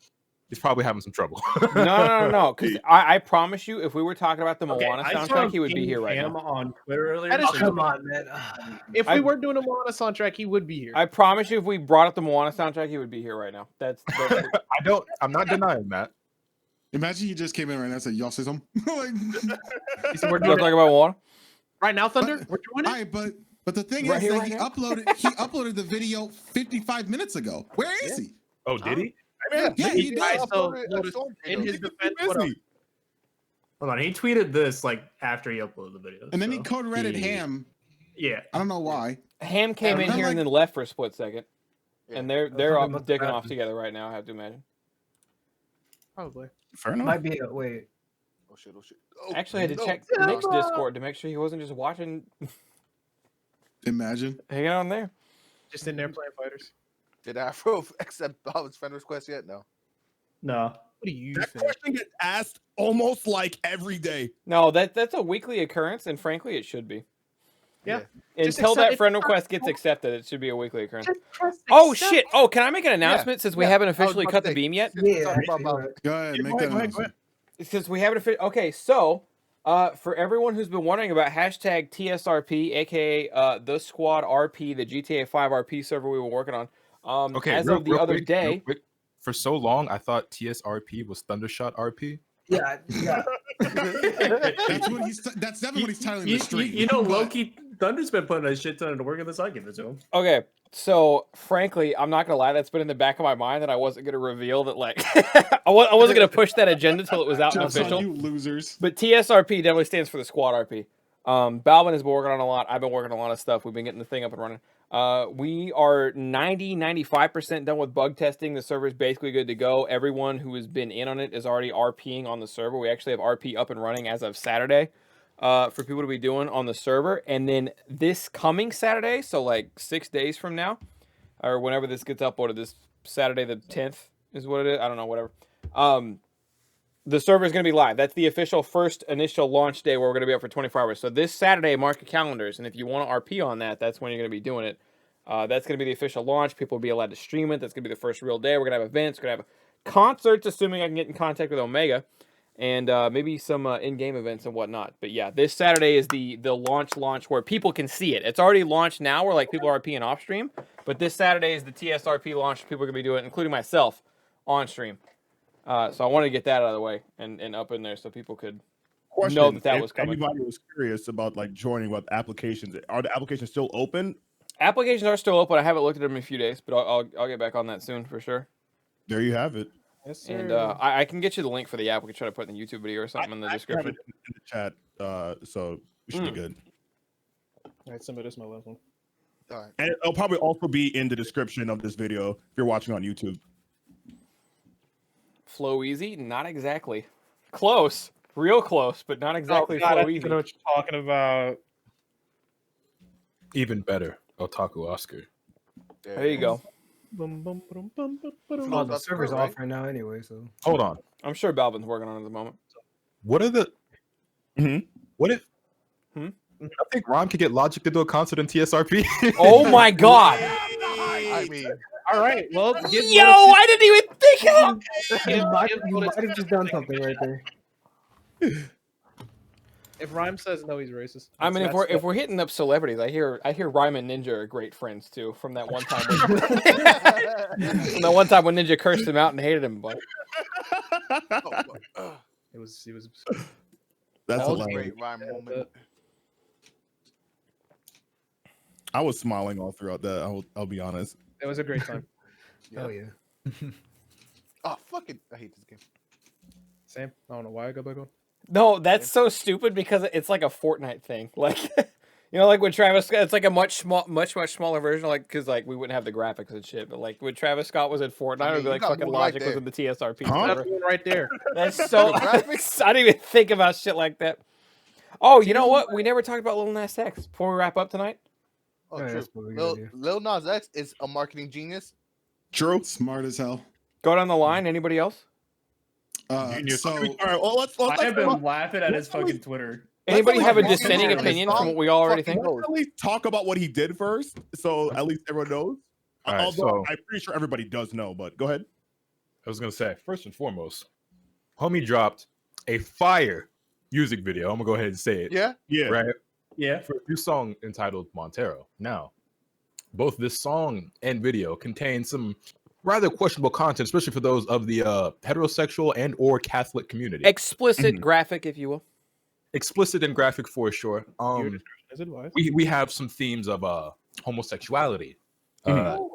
S8: he's probably having some trouble.
S1: No. Because I promise you, if we were talking about the Moana
S11: I saw
S1: soundtrack, he would be
S11: King
S1: here right
S11: Cam
S1: now.
S11: on Twitter earlier.
S3: That is
S4: Oh,
S11: so-
S4: come on, man.
S3: If we were doing a Moana soundtrack, he would be here.
S1: I promise you, if we brought up the Moana soundtrack, he would be here right now. That's
S8: I'm not denying that.
S2: Imagine he just came in right now and said, "Y'all say something." Like,
S3: He said, we're
S1: you
S3: doing
S1: talk
S3: it
S1: about Moana.
S3: right now, Thunder.
S2: But-
S3: We're doing it.
S2: Alright, but the thing
S1: Right
S2: is
S1: here,
S2: that
S1: right
S2: he
S1: now?
S2: uploaded the video 55 minutes ago. Where is he?
S8: Oh, did he?
S2: Yeah, he did.
S3: Guys, so
S7: uploaded a
S3: notice,
S7: song
S3: in
S7: video.
S3: his defense, what
S6: Busy.
S11: Hold on, he tweeted this like after he uploaded the video.
S2: And then he
S11: so
S2: code-redded
S11: he-
S2: Ham.
S11: Yeah,
S2: I don't know why.
S1: Ham came in
S2: I'm
S1: here
S2: like-
S1: and then left for a split second,
S7: Yeah.
S1: and they're
S4: talking
S1: all
S4: about the
S1: dicking off
S4: Raptors.
S1: together right now. I have to imagine.
S3: probably.
S6: Fair enough.
S4: Might be a wait.
S7: Oh shit! Oh shit! Oh,
S1: Actually, I had to
S7: no.
S1: check Nick's Discord to make sure he wasn't just watching,
S2: Imagine.
S1: hanging out on there.
S3: Just in there playing fighters.
S7: Did Afro accept Bob's friend request yet? No.
S11: No.
S3: What do you
S6: That
S3: think?
S6: question gets asked almost like every day.
S1: No, that's a weekly occurrence, and frankly, it should be.
S3: Yeah. Just
S1: Until
S3: accept
S1: that
S3: it.
S1: friend request gets accepted, it should be a weekly occurrence.
S3: Just press
S1: Oh
S3: accept.
S1: shit! Oh, can I make an announcement since we
S7: yeah.
S1: haven't
S7: I was
S1: officially
S7: about
S1: cut
S7: to
S1: the
S7: say,
S1: beam yet?
S7: since we're
S4: Yeah,
S7: talking
S4: actually,
S7: about-
S4: right.
S2: Go ahead, make
S6: Go
S2: that
S6: ahead, go ahead.
S2: announcement.
S1: Since we haven't okay, so for everyone who's been wondering about hashtag TSRP, aka the Squad RP, the GTA 5 RP server we were working on.
S8: Okay,
S1: as
S8: real,
S1: of the
S8: real
S1: other
S8: quick,
S1: day,
S8: real quick. For so long, I thought TSRP was Thundershot RP.
S4: Yeah, yeah.
S2: That's definitely what he's titling the
S11: You
S2: stream.
S11: know,
S2: but-
S11: Loki Thunder's been putting a shit ton of work in this. I give it to him.
S1: okay. So frankly, I'm not gonna lie, that's been in the back of my mind that I wasn't gonna reveal that. Like, I wasn't gonna push that agenda till it was out and
S2: Jokes on
S1: official.
S2: you losers.
S1: But TSRP definitely stands for the Squad RP. Balvin has been working on a lot. I've been working on a lot of stuff. We've been getting the thing up and running. We are 95% done with bug testing. The server is basically good to go. Everyone who has been in on it is already RPing on the server. We actually have RP up and running as of Saturday for people to be doing on the server. And then this coming Saturday, so like 6 days from now, or whenever this gets uploaded, this Saturday the 10th is what it is. I don't know, whatever. The server is going to be live. That's the official first initial launch day where we're going to be up for 24 hours. So this Saturday, mark your calendars. And if you want to RP on that, that's when you're going to be doing it. That's going to be the official launch. People will be allowed to stream it. That's going to be the first real day. We're going to have events. We're going to have concerts, assuming I can get in contact with Omega. And maybe some in-game events and whatnot. But yeah, this Saturday is the launch where people can see it. It's already launched now where like people are RPing off stream. But this Saturday is the TSRP launch. People are going to be doing it, including myself, on stream. So I wanted to get that out of the way and up in there so people could know that
S6: if
S1: was coming.
S6: Anybody was curious about like joining what applications? Are the applications still open?
S1: Applications are still open. I haven't looked at them in a few days, but I'll get back on that soon for sure.
S6: There you have it.
S3: Yes, sir.
S1: And I can get you the link for the app. We can try to put in the YouTube video or something in the
S6: I have
S1: description.
S6: it in the chat, so we should be good.
S3: All right, some of this my last one.
S7: All right.
S6: And it'll probably also be in the description of this video if you're watching on YouTube.
S1: Flow easy? Not exactly. Close. Real close, but not exactly
S3: God, I
S1: flow
S3: think
S1: easy.
S3: I know what you're talking about.
S8: Even better, Otaku Oscar.
S1: There you go.
S4: Oh, the server's off right now anyway, so.
S8: Hold on.
S1: I'm sure Balvin's working on it at the moment.
S8: What are the? What if?
S1: Hmm?
S8: I think Ron could get Logic to do a concert in TSRP.
S1: Oh my god!
S7: I mean,
S3: All right, well, give
S1: Yo, I didn't even think of.
S4: You might have just done something right there.
S3: If Rhyme says no, he's racist.
S1: I mean,
S3: That's-
S1: if we're hitting up celebrities, I hear Rhyme and Ninja are great friends too. From that one time, from that one time when Ninja cursed him out and hated him a bunch.
S3: it was
S6: That's
S3: All
S6: hilarious.
S7: great rhyme moment.
S6: I was smiling all throughout that. I'll be honest.
S3: it was a great time.
S4: Hell yeah.
S7: Oh, fucking! I hate this game.
S3: Same. I don't know why I got back on.
S1: No, that's so stupid because it's like a Fortnite thing. Like, you know, like when Travis Scott, it's like a much smaller version. Like, because like we wouldn't have the graphics and shit. But like when Travis Scott was in Fortnite,
S7: I mean,
S1: it would be
S7: you
S1: like
S7: got
S1: fucking
S7: one right
S1: Logic was
S7: there.
S1: in the TSRP.
S6: Huh?
S1: server.
S3: That's one right there.
S1: That's so. I didn't even think about shit like that. Oh, you know what? We never talked about Lil Nas X before we wrap up tonight.
S7: Oh,
S4: Yeah,
S7: true.
S4: that's probably a good idea.
S7: Lil Nas X is a marketing genius.
S6: True.
S2: Smart as hell.
S1: Go down the line. Anybody else?
S6: Genius.
S2: So
S6: All right. Well, let's
S11: I have been
S6: let's
S11: laughing at his fucking Twitter.
S1: Anybody
S6: only
S1: have a
S6: talk
S1: dissenting
S6: about
S1: opinion
S7: this
S1: from what we all already think?
S7: Fucking
S6: at least talk about what he did first, so at least everyone knows.
S8: All right,
S6: Although
S8: so-
S6: I'm pretty sure everybody does know, but go ahead.
S8: I was gonna say, first and foremost, homie dropped a fire music video. I'm gonna go ahead and say it.
S7: Yeah.
S6: Yeah.
S8: Right.
S11: Yeah.
S8: For a new song entitled Montero. Now, both this song and video contain some rather questionable content, especially for those of the heterosexual and or Catholic community.
S1: Explicit graphic, if you will.
S8: Explicit and graphic for sure.
S3: Is advised.
S8: We have some themes of homosexuality,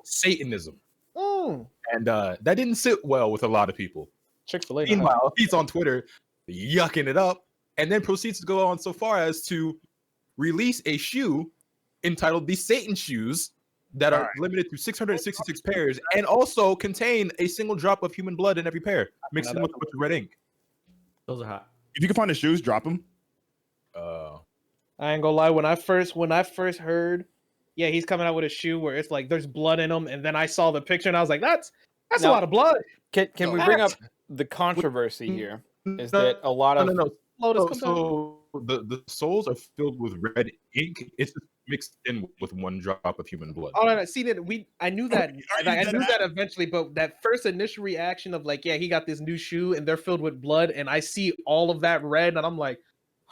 S8: Satanism, and that didn't sit well with a lot of people.
S3: Chick-fil-A.
S8: Meanwhile, he's on Twitter yucking it up, and then proceeds to go on so far as to release a shoe entitled the Satan Shoes that are limited to 666 pairs and also contain a single drop of human blood in every pair, mixed in with a bunch of red ink.
S11: Those are hot.
S6: If you can find the shoes, drop them.
S3: I ain't gonna lie. When I first heard, yeah, he's coming out with a shoe where it's like there's blood in them, and then I saw the picture and I was like, that's That's
S1: Now-
S3: a lot of blood.
S1: Can we bring up the controversy here? Is that a lot of
S8: So the souls are filled with red ink. It's just mixed in with one drop of human blood.
S3: Oh, no, see that I knew that. I knew that eventually, but that first initial reaction of like, yeah, he got this new shoe and they're filled with blood, and I see all of that red, and I'm like,